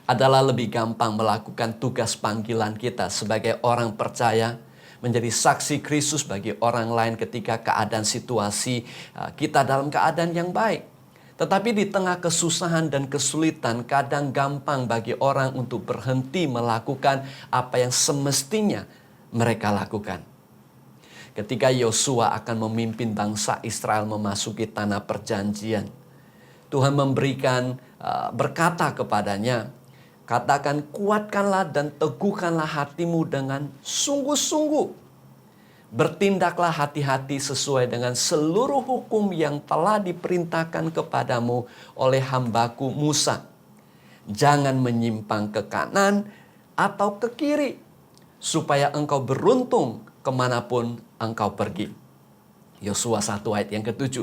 Adalah lebih gampang melakukan tugas panggilan kita sebagai orang percaya, menjadi saksi Kristus bagi orang lain ketika keadaan situasi kita dalam keadaan yang baik. Tetapi di tengah kesusahan dan kesulitan, kadang gampang bagi orang untuk berhenti melakukan apa yang semestinya mereka lakukan. Ketika Yosua akan memimpin bangsa Israel memasuki tanah perjanjian, Tuhan berkata kepadanya, katakan, kuatkanlah dan teguhkanlah hatimu dengan sungguh-sungguh. Bertindaklah hati-hati sesuai dengan seluruh hukum yang telah diperintahkan kepadamu oleh hambaku Musa. Jangan menyimpang ke kanan atau ke kiri, supaya engkau beruntung kemanapun engkau pergi. Yosua 1 ayat yang ke-7.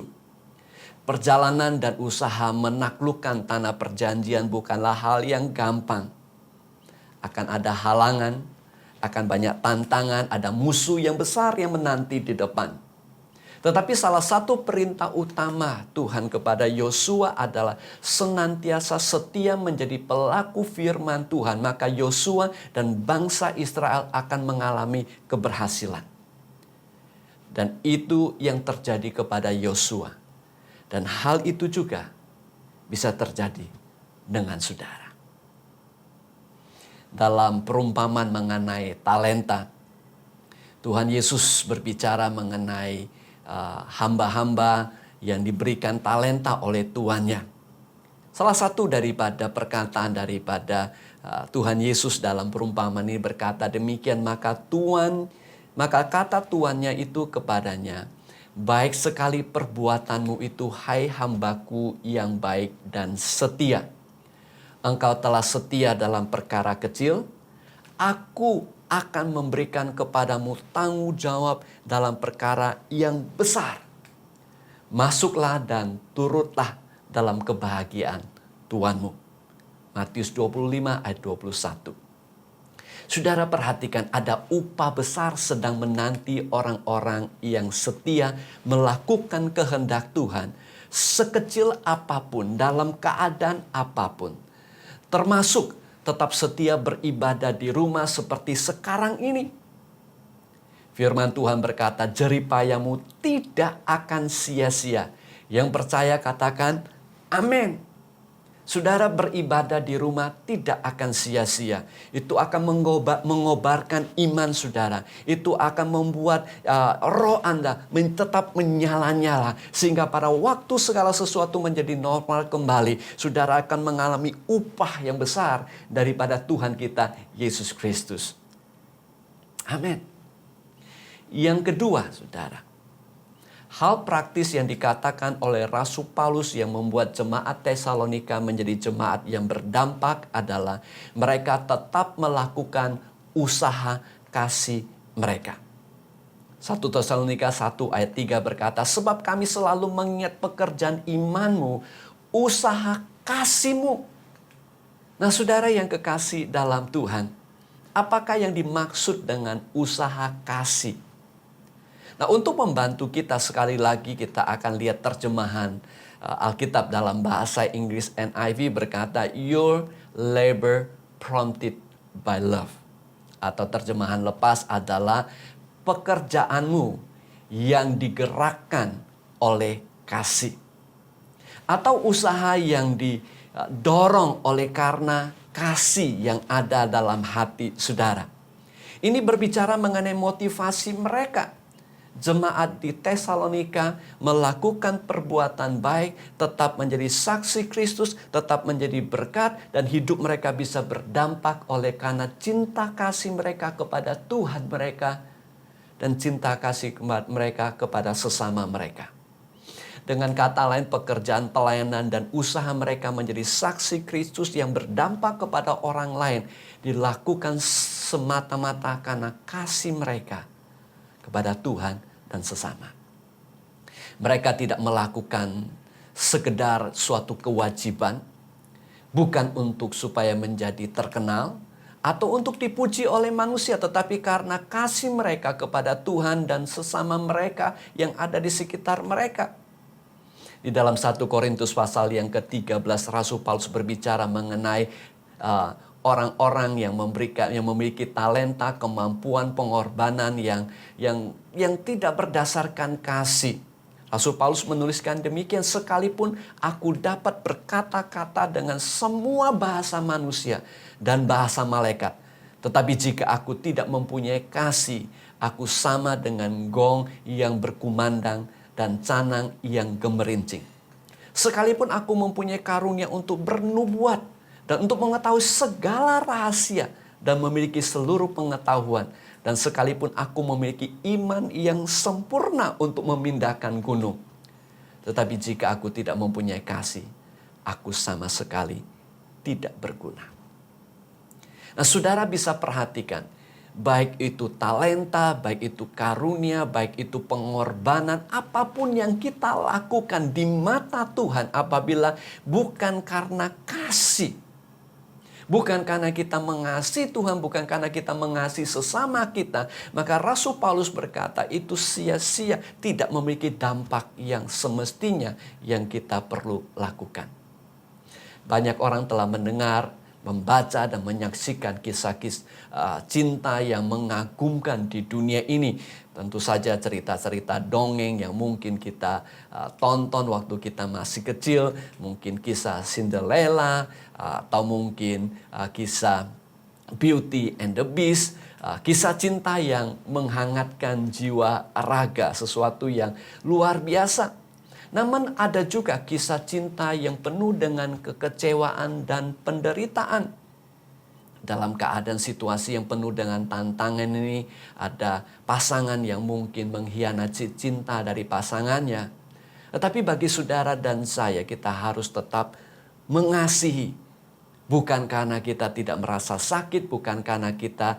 Perjalanan dan usaha menaklukkan tanah perjanjian bukanlah hal yang gampang. Akan ada halangan, akan banyak tantangan, ada musuh yang besar yang menanti di depan. Tetapi salah satu perintah utama Tuhan kepada Yosua adalah senantiasa setia menjadi pelaku firman Tuhan. Maka Yosua dan bangsa Israel akan mengalami keberhasilan. Dan itu yang terjadi kepada Yosua. Dan hal itu juga bisa terjadi dengan saudara. Dalam perumpamaan mengenai talenta, Tuhan Yesus berbicara mengenai hamba-hamba yang diberikan talenta oleh tuannya. Salah satu daripada perkataan daripada Tuhan Yesus dalam perumpamaan ini berkata demikian, maka kata tuannya itu kepadanya, baik sekali perbuatanmu itu, hai hambaku yang baik dan setia. Engkau telah setia dalam perkara kecil, aku akan memberikan kepadamu tanggung jawab dalam perkara yang besar. Masuklah dan turutlah dalam kebahagiaan Tuhanmu. Matius 25 ayat 21. Saudara perhatikan, ada upah besar sedang menanti orang-orang yang setia melakukan kehendak Tuhan. Sekecil apapun, dalam keadaan apapun. Termasuk tetap setia beribadah di rumah seperti sekarang ini. Firman Tuhan berkata, jeripayamu tidak akan sia-sia. Yang percaya katakan, amin. Saudara beribadah di rumah tidak akan sia-sia. Itu akan mengobarkan iman saudara. Itu akan membuat roh Anda tetap menyala-nyala. Sehingga pada waktu segala sesuatu menjadi normal kembali, saudara akan mengalami upah yang besar daripada Tuhan kita, Yesus Kristus. Amin. Yang kedua, saudara. Hal praktis yang dikatakan oleh Rasul Paulus yang membuat jemaat Tesalonika menjadi jemaat yang berdampak adalah mereka tetap melakukan usaha kasih mereka. 1 Tesalonika 1 ayat 3 berkata, sebab kami selalu mengingat pekerjaan imanmu, usaha kasihmu. Nah saudara yang kekasih dalam Tuhan, apakah yang dimaksud dengan usaha kasih? Nah, untuk membantu kita sekali lagi kita akan lihat terjemahan Alkitab dalam bahasa Inggris NIV berkata, your labor prompted by love. Atau terjemahan lepas adalah pekerjaanmu yang digerakkan oleh kasih. Atau usaha yang didorong oleh karena kasih yang ada dalam hati saudara. Ini berbicara mengenai motivasi mereka. Jemaat di Tesalonika melakukan perbuatan baik, tetap menjadi saksi Kristus, tetap menjadi berkat, dan hidup mereka bisa berdampak oleh karena cinta kasih mereka kepada Tuhan mereka dan cinta kasih mereka kepada sesama mereka. Dengan kata lain, pekerjaan pelayanan dan usaha mereka menjadi saksi Kristus yang berdampak kepada orang lain dilakukan semata-mata karena kasih mereka kepada Tuhan dan sesama. Mereka tidak melakukan sekedar suatu kewajiban, bukan untuk supaya menjadi terkenal atau untuk dipuji oleh manusia, tetapi karena kasih mereka kepada Tuhan dan sesama mereka yang ada di sekitar mereka. Di dalam 1 Korintus pasal yang ke-13, Rasul Paulus berbicara mengenai orang-orang yang memiliki talenta, kemampuan, pengorbanan yang tidak berdasarkan kasih. Rasul Paulus menuliskan demikian, sekalipun aku dapat berkata-kata dengan semua bahasa manusia dan bahasa malaikat, tetapi jika aku tidak mempunyai kasih, aku sama dengan gong yang berkumandang dan canang yang gemerincing. Sekalipun aku mempunyai karunia untuk bernubuat dan untuk mengetahui segala rahasia dan memiliki seluruh pengetahuan, dan sekalipun aku memiliki iman yang sempurna untuk memindahkan gunung, tetapi jika aku tidak mempunyai kasih, aku sama sekali tidak berguna. Nah, saudara bisa perhatikan baik itu talenta, baik itu karunia, baik itu pengorbanan, apapun yang kita lakukan di mata Tuhan apabila bukan karena kasih, bukan karena kita mengasihi Tuhan, bukan karena kita mengasihi sesama kita, maka Rasul Paulus berkata itu sia-sia, tidak memiliki dampak yang semestinya yang kita perlu lakukan. Banyak orang telah mendengar, membaca dan menyaksikan kisah-kisah cinta yang mengagumkan di dunia ini. Tentu saja cerita-cerita dongeng yang mungkin kita tonton waktu kita masih kecil. Mungkin kisah Cinderella atau mungkin kisah Beauty and the Beast. Kisah cinta yang menghangatkan jiwa raga, sesuatu yang luar biasa. Namun ada juga kisah cinta yang penuh dengan kekecewaan dan penderitaan. Dalam keadaan situasi yang penuh dengan tantangan ini, ada pasangan yang mungkin mengkhianati cinta dari pasangannya. Tetapi bagi saudara dan saya, kita harus tetap mengasihi. Bukan karena kita tidak merasa sakit, bukan karena kita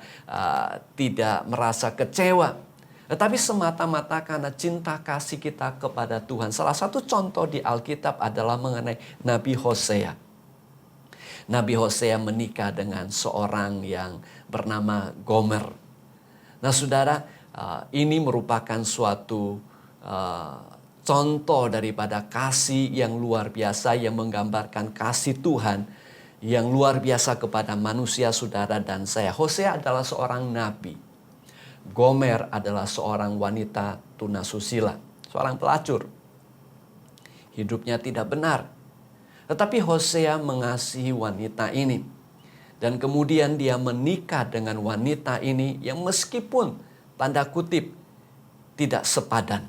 tidak merasa kecewa. Tetapi semata-mata karena cinta kasih kita kepada Tuhan. Salah satu contoh di Alkitab adalah mengenai Nabi Hosea. Nabi Hosea menikah dengan seorang yang bernama Gomer. Nah saudara, ini merupakan suatu contoh daripada kasih yang luar biasa yang menggambarkan kasih Tuhan yang luar biasa kepada manusia, saudara dan saya. Hosea adalah seorang nabi. Gomer adalah seorang wanita tunasusila, seorang pelacur. Hidupnya tidak benar. Tetapi Hosea mengasihi wanita ini. Dan kemudian dia menikah dengan wanita ini yang meskipun tanda kutip tidak sepadan.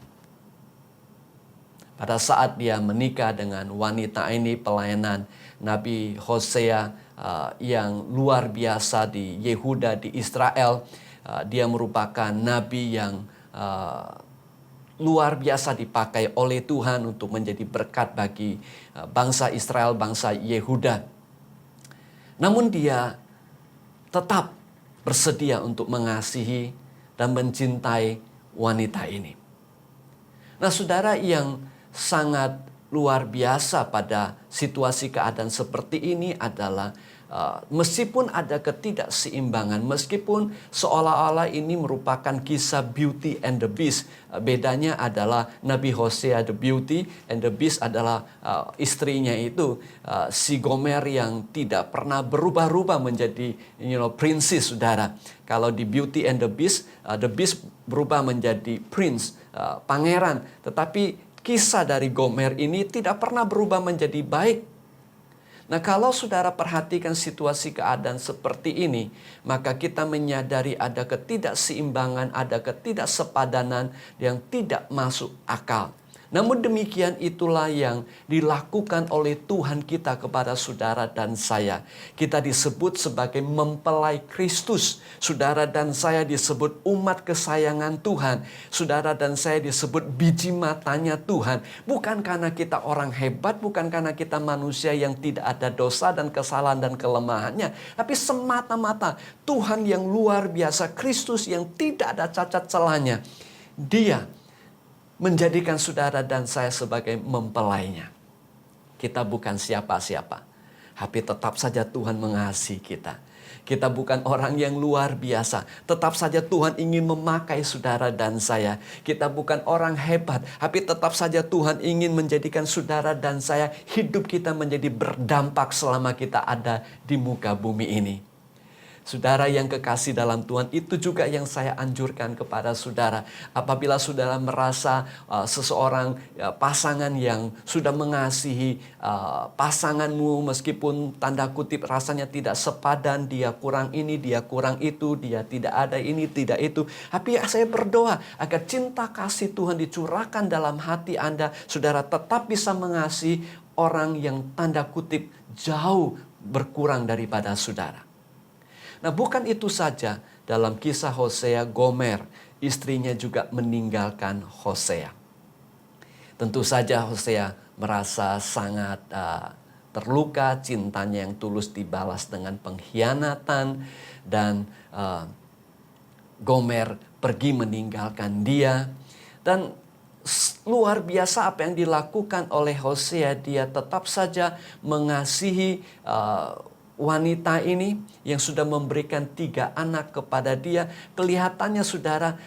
Pada saat dia menikah dengan wanita ini, pelayanan Nabi Hosea yang luar biasa di Yehuda, di Israel. Dia merupakan nabi yang luar biasa dipakai oleh Tuhan untuk menjadi berkat bagi bangsa Israel, bangsa Yehuda. Namun dia tetap bersedia untuk mengasihi dan mencintai wanita ini. Nah saudara, yang sangat luar biasa pada situasi keadaan seperti ini adalah meskipun ada ketidakseimbangan, meskipun seolah-olah ini merupakan kisah Beauty and the Beast. Bedanya adalah Nabi Hosea the Beauty and the Beast adalah istrinya itu si Gomer yang tidak pernah berubah-ubah menjadi princess, saudara. Kalau di Beauty and the Beast berubah menjadi prince, pangeran. Tetapi kisah dari Gomer ini tidak pernah berubah menjadi baik. Nah kalau saudara perhatikan situasi keadaan seperti ini, maka kita menyadari ada ketidakseimbangan, ada ketidaksepadanan yang tidak masuk akal. Namun demikian itulah yang dilakukan oleh Tuhan kita kepada saudara dan saya. Kita disebut sebagai mempelai Kristus. Saudara dan saya disebut umat kesayangan Tuhan. Saudara dan saya disebut biji matanya Tuhan. Bukan karena kita orang hebat, bukan karena kita manusia yang tidak ada dosa dan kesalahan dan kelemahannya. Tapi semata-mata Tuhan yang luar biasa, Kristus yang tidak ada cacat celahnya. Dia menjadikan saudara dan saya sebagai mempelainya. Kita bukan siapa-siapa, tapi tetap saja Tuhan mengasihi kita. Kita bukan orang yang luar biasa, tetap saja Tuhan ingin memakai saudara dan saya. Kita bukan orang hebat, tapi tetap saja Tuhan ingin menjadikan saudara dan saya, hidup kita menjadi berdampak selama kita ada di muka bumi ini. Saudara yang kekasih dalam Tuhan, itu juga yang saya anjurkan kepada saudara. Apabila saudara merasa seseorang pasangan yang sudah mengasihi pasanganmu, meskipun tanda kutip rasanya tidak sepadan, dia kurang ini, dia kurang itu, dia tidak ada ini, tidak itu. Tapi saya berdoa agar cinta kasih Tuhan dicurahkan dalam hati Anda. Saudara tetap bisa mengasihi orang yang tanda kutip jauh berkurang daripada saudara. Nah bukan itu saja, dalam kisah Hosea, Gomer, istrinya juga meninggalkan Hosea. Tentu saja Hosea merasa sangat terluka, cintanya yang tulus dibalas dengan pengkhianatan. Dan Gomer pergi meninggalkan dia. Dan luar biasa apa yang dilakukan oleh Hosea. Dia tetap saja mengasihi wanita ini yang sudah memberikan 3 anak kepada dia. Kelihatannya saudara,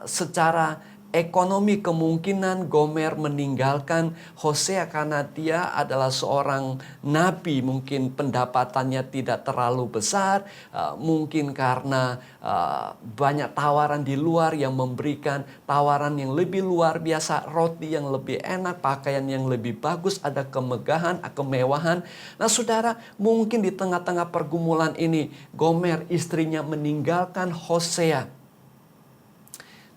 secara ekonomi kemungkinan Gomer meninggalkan Hosea karena dia adalah seorang nabi. Mungkin pendapatannya tidak terlalu besar, mungkin karena banyak tawaran di luar yang memberikan tawaran yang lebih luar biasa, roti yang lebih enak, pakaian yang lebih bagus, ada kemegahan, kemewahan. Nah saudara, mungkin di tengah-tengah pergumulan ini Gomer istrinya meninggalkan Hosea.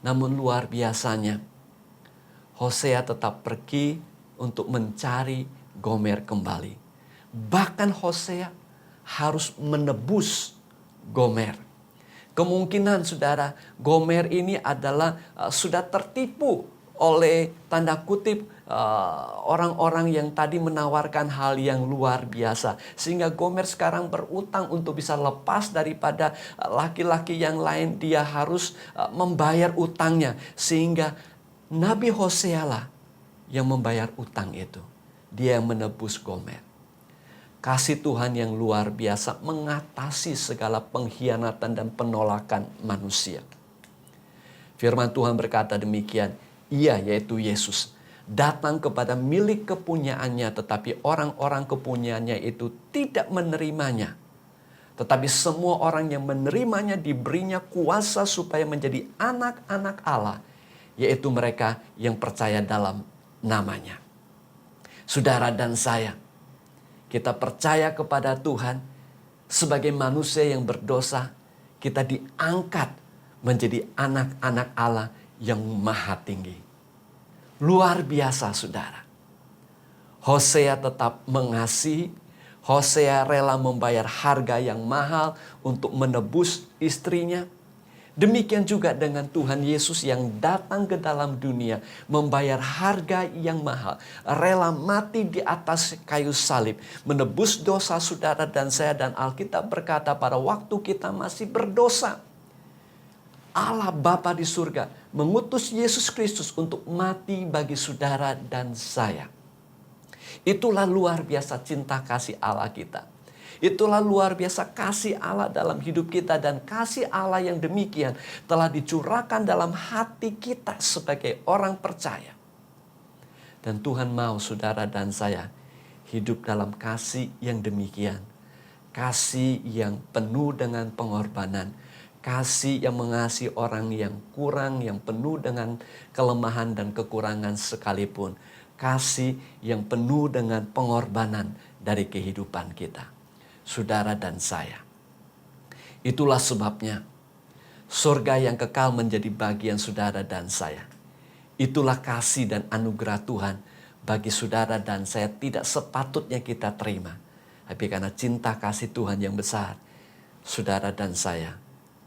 Namun luar biasanya, Hosea tetap pergi untuk mencari Gomer kembali. Bahkan Hosea harus menebus Gomer. Kemungkinan saudara, Gomer ini adalah sudah tertipu oleh tanda kutip orang-orang yang tadi menawarkan hal yang luar biasa. Sehingga Gomer sekarang berutang untuk bisa lepas daripada laki-laki yang lain. Dia harus membayar utangnya. Sehingga Nabi Hosea lah yang membayar utang itu. Dia yang menebus Gomer. Kasih Tuhan yang luar biasa mengatasi segala pengkhianatan dan penolakan manusia. Firman Tuhan berkata demikian, Ia yaitu Yesus datang kepada milik kepunyaannya, tetapi orang-orang kepunyaannya itu tidak menerimanya. Tetapi semua orang yang menerimanya diberinya kuasa supaya menjadi anak-anak Allah, yaitu mereka yang percaya dalam namanya. Saudara dan saya, kita percaya kepada Tuhan sebagai manusia yang berdosa, kita diangkat menjadi anak-anak Allah yang maha tinggi. Luar biasa saudara. Hosea tetap mengasihi. Hosea rela membayar harga yang mahal untuk menebus istrinya. Demikian juga dengan Tuhan Yesus yang datang ke dalam dunia. Membayar harga yang mahal. Rela mati di atas kayu salib. Menebus dosa saudara dan saya. Dan Alkitab berkata pada waktu kita masih berdosa, Allah Bapa di surga mengutus Yesus Kristus untuk mati bagi saudara dan saya. Itulah luar biasa cinta kasih Allah kita. Itulah luar biasa kasih Allah dalam hidup kita. Dan kasih Allah yang demikian telah dicurahkan dalam hati kita sebagai orang percaya. Dan Tuhan mau saudara dan saya hidup dalam kasih yang demikian. Kasih yang penuh dengan pengorbanan. Kasih yang mengasihi orang yang kurang, yang penuh dengan kelemahan dan kekurangan sekalipun. Kasih yang penuh dengan pengorbanan dari kehidupan kita. Saudara dan saya. Itulah sebabnya surga yang kekal menjadi bagian saudara dan saya. Itulah kasih dan anugerah Tuhan bagi saudara dan saya tidak sepatutnya kita terima. Tapi karena cinta kasih Tuhan yang besar, saudara dan saya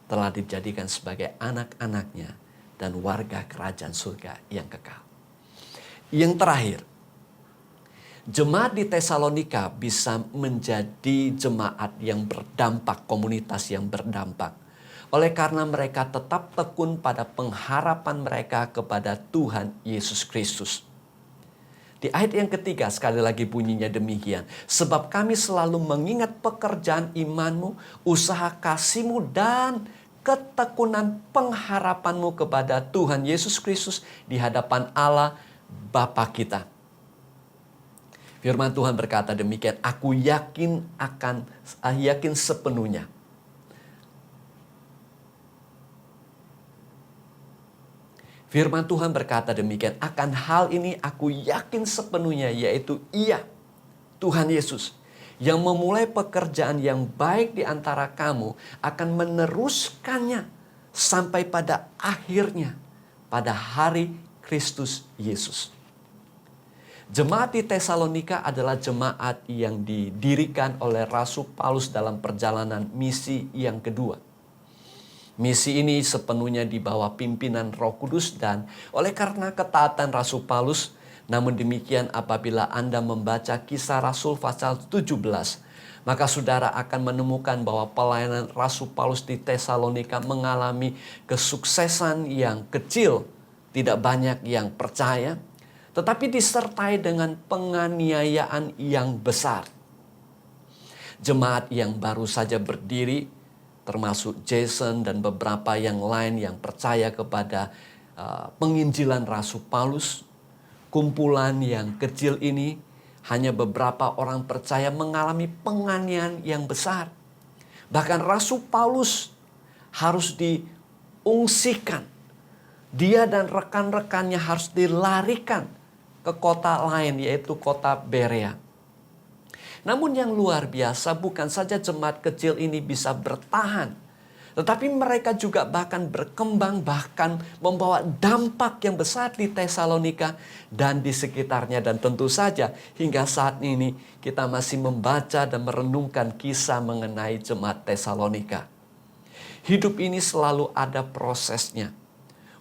telah dijadikan sebagai anak-anaknya dan warga kerajaan surga yang kekal. Yang terakhir, jemaat di Tesalonika bisa menjadi jemaat yang berdampak, komunitas yang berdampak. Oleh karena mereka tetap tekun pada pengharapan mereka kepada Tuhan Yesus Kristus. Di ayat yang ketiga sekali lagi bunyinya demikian. Sebab kami selalu mengingat pekerjaan imanmu, usaha kasihmu dan ketekunan pengharapanmu kepada Tuhan Yesus Kristus di hadapan Allah Bapa kita. Firman Tuhan berkata demikian, aku yakin sepenuhnya. Firman Tuhan berkata demikian, akan hal ini aku yakin sepenuhnya, yaitu Ia, Tuhan Yesus, yang memulai pekerjaan yang baik di antara kamu akan meneruskannya sampai pada akhirnya, pada hari Kristus Yesus. Jemaat di Tesalonika adalah jemaat yang didirikan oleh Rasul Paulus dalam perjalanan misi yang kedua. Misi ini sepenuhnya di bawah pimpinan Roh Kudus dan oleh karena ketaatan Rasul Paulus. Namun demikian apabila Anda membaca Kisah Rasul pasal 17, Maka saudara akan menemukan bahwa pelayanan Rasul Paulus di Tesalonika mengalami kesuksesan yang kecil. Tidak banyak yang percaya, tetapi disertai dengan penganiayaan yang besar. Jemaat yang baru saja berdiri, termasuk Jason dan beberapa yang lain yang percaya kepada penginjilan Rasul Paulus, kumpulan yang kecil ini hanya beberapa orang percaya mengalami penganiayaan yang besar. Bahkan Rasul Paulus harus diungsikan. Dia dan rekan-rekannya harus dilarikan ke kota lain, yaitu kota Berea. Namun yang luar biasa bukan saja jemaat kecil ini bisa bertahan, tetapi mereka juga bahkan berkembang, bahkan membawa dampak yang besar di Tesalonika dan di sekitarnya. Dan tentu saja hingga saat ini kita masih membaca dan merenungkan kisah mengenai jemaat Tesalonika. Hidup ini selalu ada prosesnya.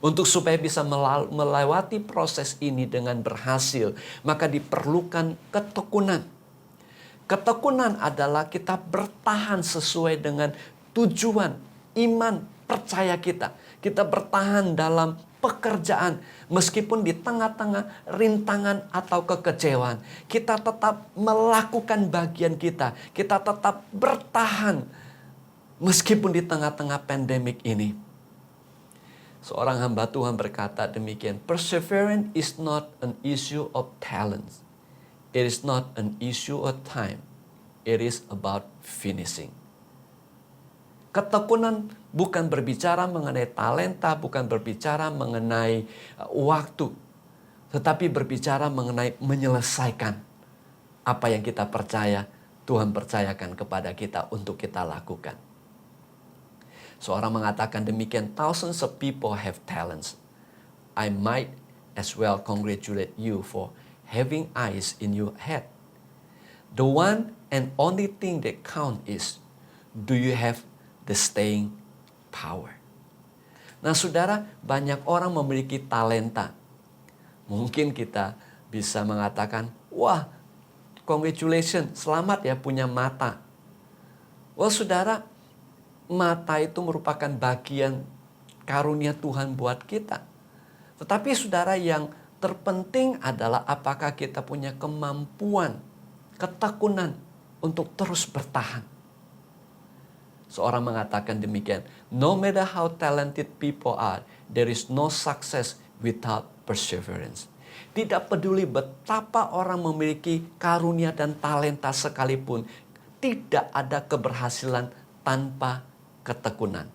Untuk supaya bisa melewati proses ini dengan berhasil, maka diperlukan ketekunan. Ketekunan adalah kita bertahan sesuai dengan tujuan iman percaya kita. Kita bertahan dalam pekerjaan meskipun di tengah-tengah rintangan atau kekecewaan. Kita tetap melakukan bagian kita. Kita tetap bertahan meskipun di tengah-tengah pandemik ini. Seorang hamba Tuhan berkata demikian, perseverance is not an issue of talents. It is not an issue of time. It is about finishing. Ketekunan bukan berbicara mengenai talenta, bukan berbicara mengenai waktu, tetapi berbicara mengenai menyelesaikan apa yang kita percaya Tuhan percayakan kepada kita untuk kita lakukan. Seorang mengatakan demikian, thousands of people have talents. I might as well congratulate you for having eyes in your head. The one and only thing that count is, do you have the staying power? Nah saudara, banyak orang memiliki talenta. Mungkin kita bisa mengatakan, wah, congratulations, selamat ya punya mata. Wah saudara, mata itu merupakan bagian karunia Tuhan buat kita. Tetapi saudara, yang terpenting adalah apakah kita punya kemampuan, ketekunan untuk terus bertahan. Seorang mengatakan demikian, no matter how talented people are, there is no success without perseverance. Tidak peduli betapa orang memiliki karunia dan talenta sekalipun, tidak ada keberhasilan tanpa ketekunan.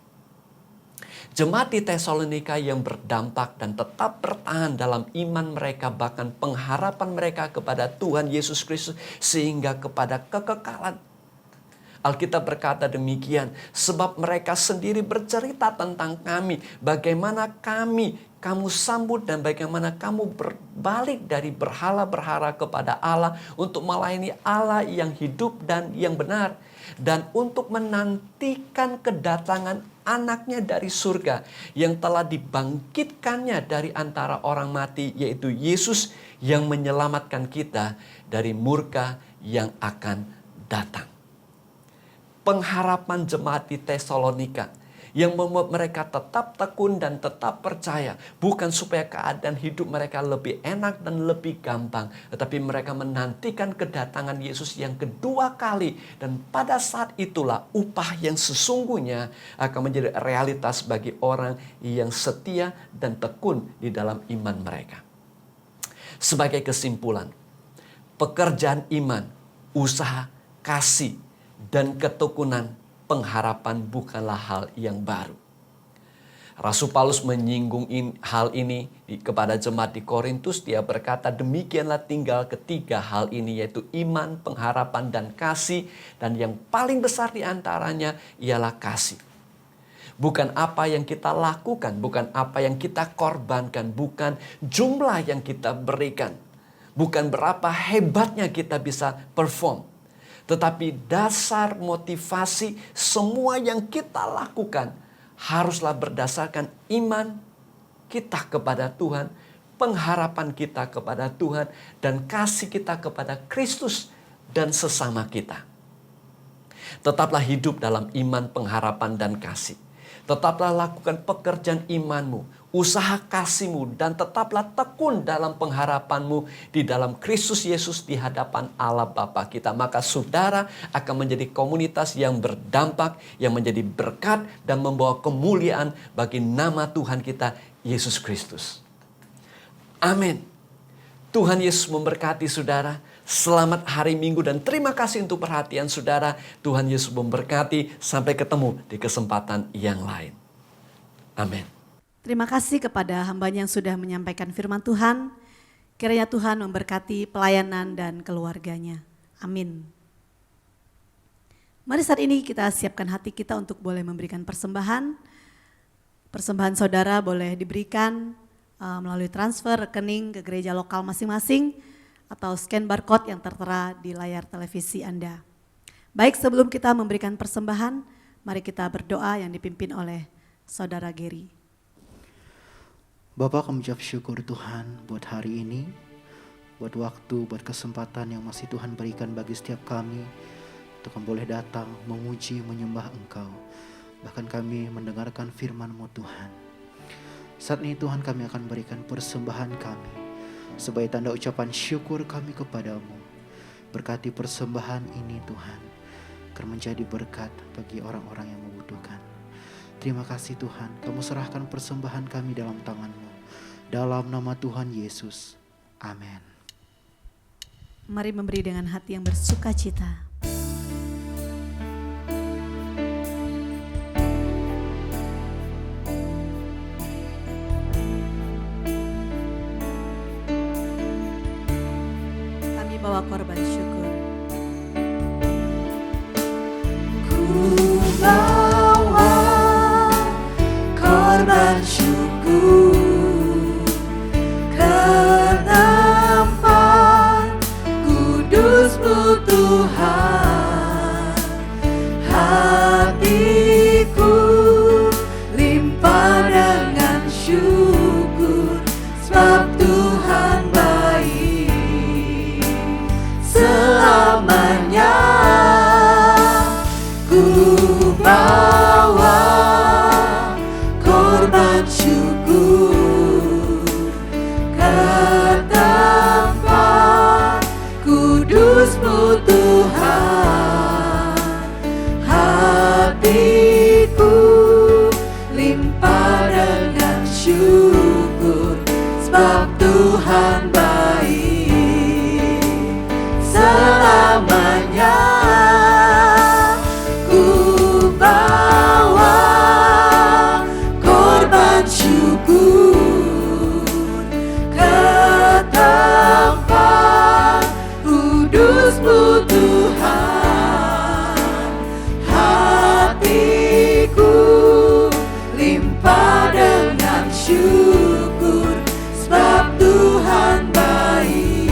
Jemaat di Tesalonika yang berdampak dan tetap bertahan dalam iman mereka, bahkan pengharapan mereka kepada Tuhan Yesus Kristus sehingga kepada kekekalan. Alkitab berkata demikian, sebab mereka sendiri bercerita tentang kami, bagaimana kamu sambut dan bagaimana kamu berbalik dari berhala-berhala kepada Allah untuk melayani Allah yang hidup dan yang benar, dan untuk menantikan kedatangan anaknya dari surga yang telah dibangkitkannya dari antara orang mati, yaitu Yesus yang menyelamatkan kita dari murka yang akan datang. Pengharapan jemaat di Tesalonika yang membuat mereka tetap tekun dan tetap percaya, bukan supaya keadaan hidup mereka lebih enak dan lebih gampang, tetapi mereka menantikan kedatangan Yesus yang kedua kali, dan pada saat itulah upah yang sesungguhnya akan menjadi realitas bagi orang yang setia dan tekun di dalam iman mereka. Sebagai kesimpulan, pekerjaan iman, usaha, kasih, dan ketekunan pengharapan bukanlah hal yang baru. Rasul Paulus menyinggung hal ini kepada jemaat di Korintus. Dia berkata demikianlah tinggal ketiga hal ini, yaitu iman, pengharapan, dan kasih. Dan yang paling besar di antaranya ialah kasih. Bukan apa yang kita lakukan, bukan apa yang kita korbankan, bukan jumlah yang kita berikan, bukan berapa hebatnya kita bisa perform. Tetapi dasar motivasi semua yang kita lakukan haruslah berdasarkan iman kita kepada Tuhan, pengharapan kita kepada Tuhan, dan kasih kita kepada Kristus dan sesama kita. Tetaplah hidup dalam iman, pengharapan, dan kasih. Tetaplah lakukan pekerjaan imanmu, usaha kasihmu, dan tetaplah tekun dalam pengharapanmu di dalam Kristus Yesus di hadapan Allah Bapa kita. Maka saudara akan menjadi komunitas yang berdampak, yang menjadi berkat dan membawa kemuliaan bagi nama Tuhan kita, Yesus Kristus. Amin. Tuhan Yesus memberkati saudara. Selamat hari Minggu dan terima kasih untuk perhatian saudara. Tuhan Yesus memberkati. Sampai ketemu di kesempatan yang lain. Amin. Terima kasih kepada hambanya yang sudah menyampaikan firman Tuhan. Kiranya Tuhan memberkati pelayanan dan keluarganya. Amin. Mari saat ini kita siapkan hati kita untuk boleh memberikan persembahan. Persembahan saudara boleh diberikan melalui transfer rekening ke gereja lokal masing-masing atau scan barcode yang tertera di layar televisi Anda. Baik, sebelum kita memberikan persembahan, mari kita berdoa yang dipimpin oleh Saudara Gary. Bapak, kami ucap syukur Tuhan buat hari ini, buat waktu, buat kesempatan yang masih Tuhan berikan bagi setiap kami untuk kami boleh datang, memuji, menyembah Engkau. Bahkan kami mendengarkan firman-Mu Tuhan. Saat ini Tuhan, kami akan berikan persembahan kami sebagai tanda ucapan syukur kami kepadamu. Berkati persembahan ini Tuhan, agar menjadi berkat bagi orang-orang yang membutuhkan. Terima kasih Tuhan, kami serahkan persembahan kami dalam tangan-Mu. Dalam nama Tuhan Yesus, amin. Mari memberi dengan hati yang bersuka cita. Bawa korban syukur. Ku bawa korban syukur kenapa kudus-Mu Tuhan, hatiku limpah dengan syukur sebab Tuhan baik selamanya. Ku bawa korban syukur ke tempat kudus-Mu Tuhan, hatiku limpah dengan syukur sebab Tuhan baik selamanya. Ku bawa korban syukur ke tempat kudus-Mu Tuhan, hatiku limpah dengan syukur sebab Tuhan baik.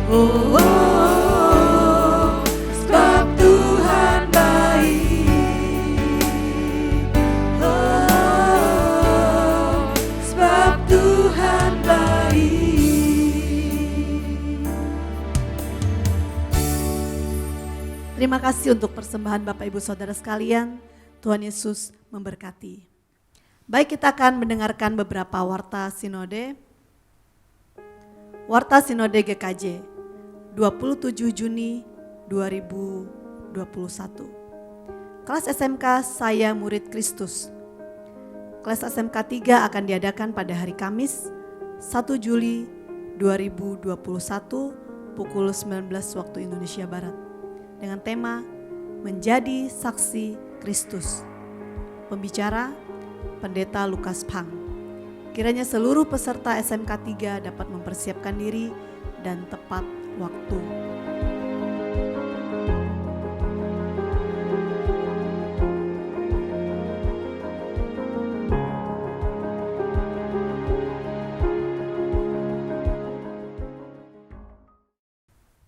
Oh, oh, oh, sebab Tuhan baik. Oh, oh, sebab Tuhan baik. Terima kasih untuk persembahan Bapak Ibu Saudara sekalian. Tuhan Yesus memberkati. Baik, kita akan mendengarkan beberapa warta sinode. Warta Sinode GKJ 27 Juni 2021. Kelas SMK Saya Murid Kristus. Kelas SMK 3 akan diadakan pada hari Kamis 1 Juli 2021 pukul 19 waktu Indonesia Barat dengan tema Menjadi Saksi Kristus. Pembicara Pendeta Lukas Pang. Kiranya seluruh peserta SMK 3 dapat mempersiapkan diri dan tepat waktu.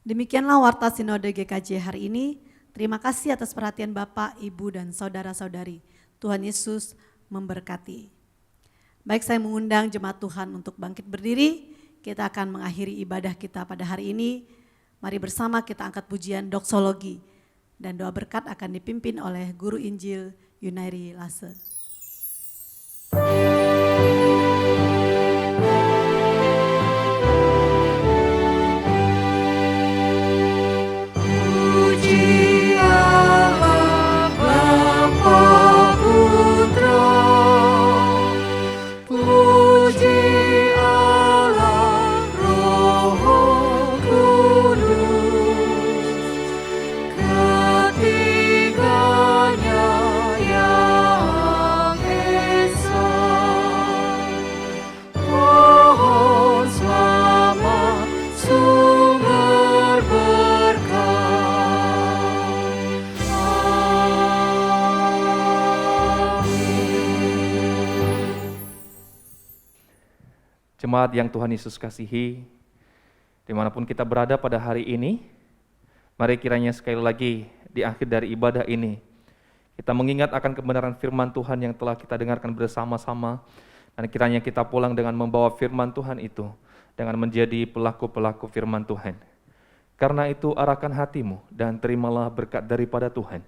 Demikianlah Warta Sinode GKJ hari ini. Terima kasih atas perhatian Bapak, Ibu, dan saudara-saudari. Tuhan Yesus memberkati. Baik, saya mengundang jemaat Tuhan untuk bangkit berdiri. Kita akan mengakhiri ibadah kita pada hari ini Mari bersama kita angkat pujian doksologi. Dan doa berkat akan dipimpin oleh Guru Injil Yunairi Lase. Puji Allah Bapa Putra, puji Allah Roh Kudus, ketiganya yang esa. Pohon selamat sumber berkah. Jemaat yang Tuhan Yesus kasihi, dimanapun kita berada pada hari ini, mari kiranya sekali lagi di akhir dari ibadah ini, kita mengingat akan kebenaran firman Tuhan yang telah kita dengarkan bersama-sama, dan kiranya kita pulang dengan membawa firman Tuhan itu, dengan menjadi pelaku-pelaku firman Tuhan. Karena itu arahkan hatimu dan terimalah berkat daripada Tuhan.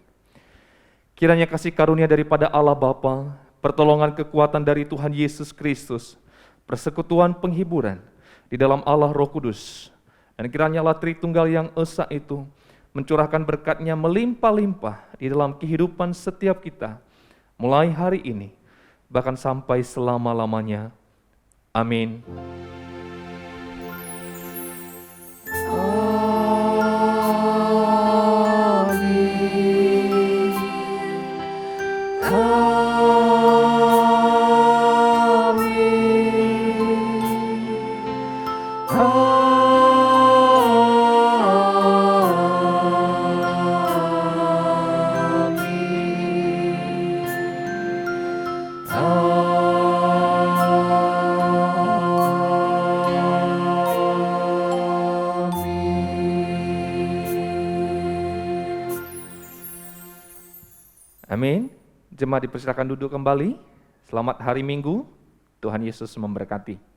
Kiranya kasih karunia daripada Allah Bapa, pertolongan kekuatan dari Tuhan Yesus Kristus, persekutuan penghiburan di dalam Allah Roh Kudus, dan kiranya Allah Tritunggal yang esa itu mencurahkan berkat-Nya melimpah-limpah di dalam kehidupan setiap kita, mulai hari ini, bahkan sampai selama-lamanya. Amin. Amin. Jemaat dipersilakan duduk kembali. Selamat hari Minggu. Tuhan Yesus memberkati.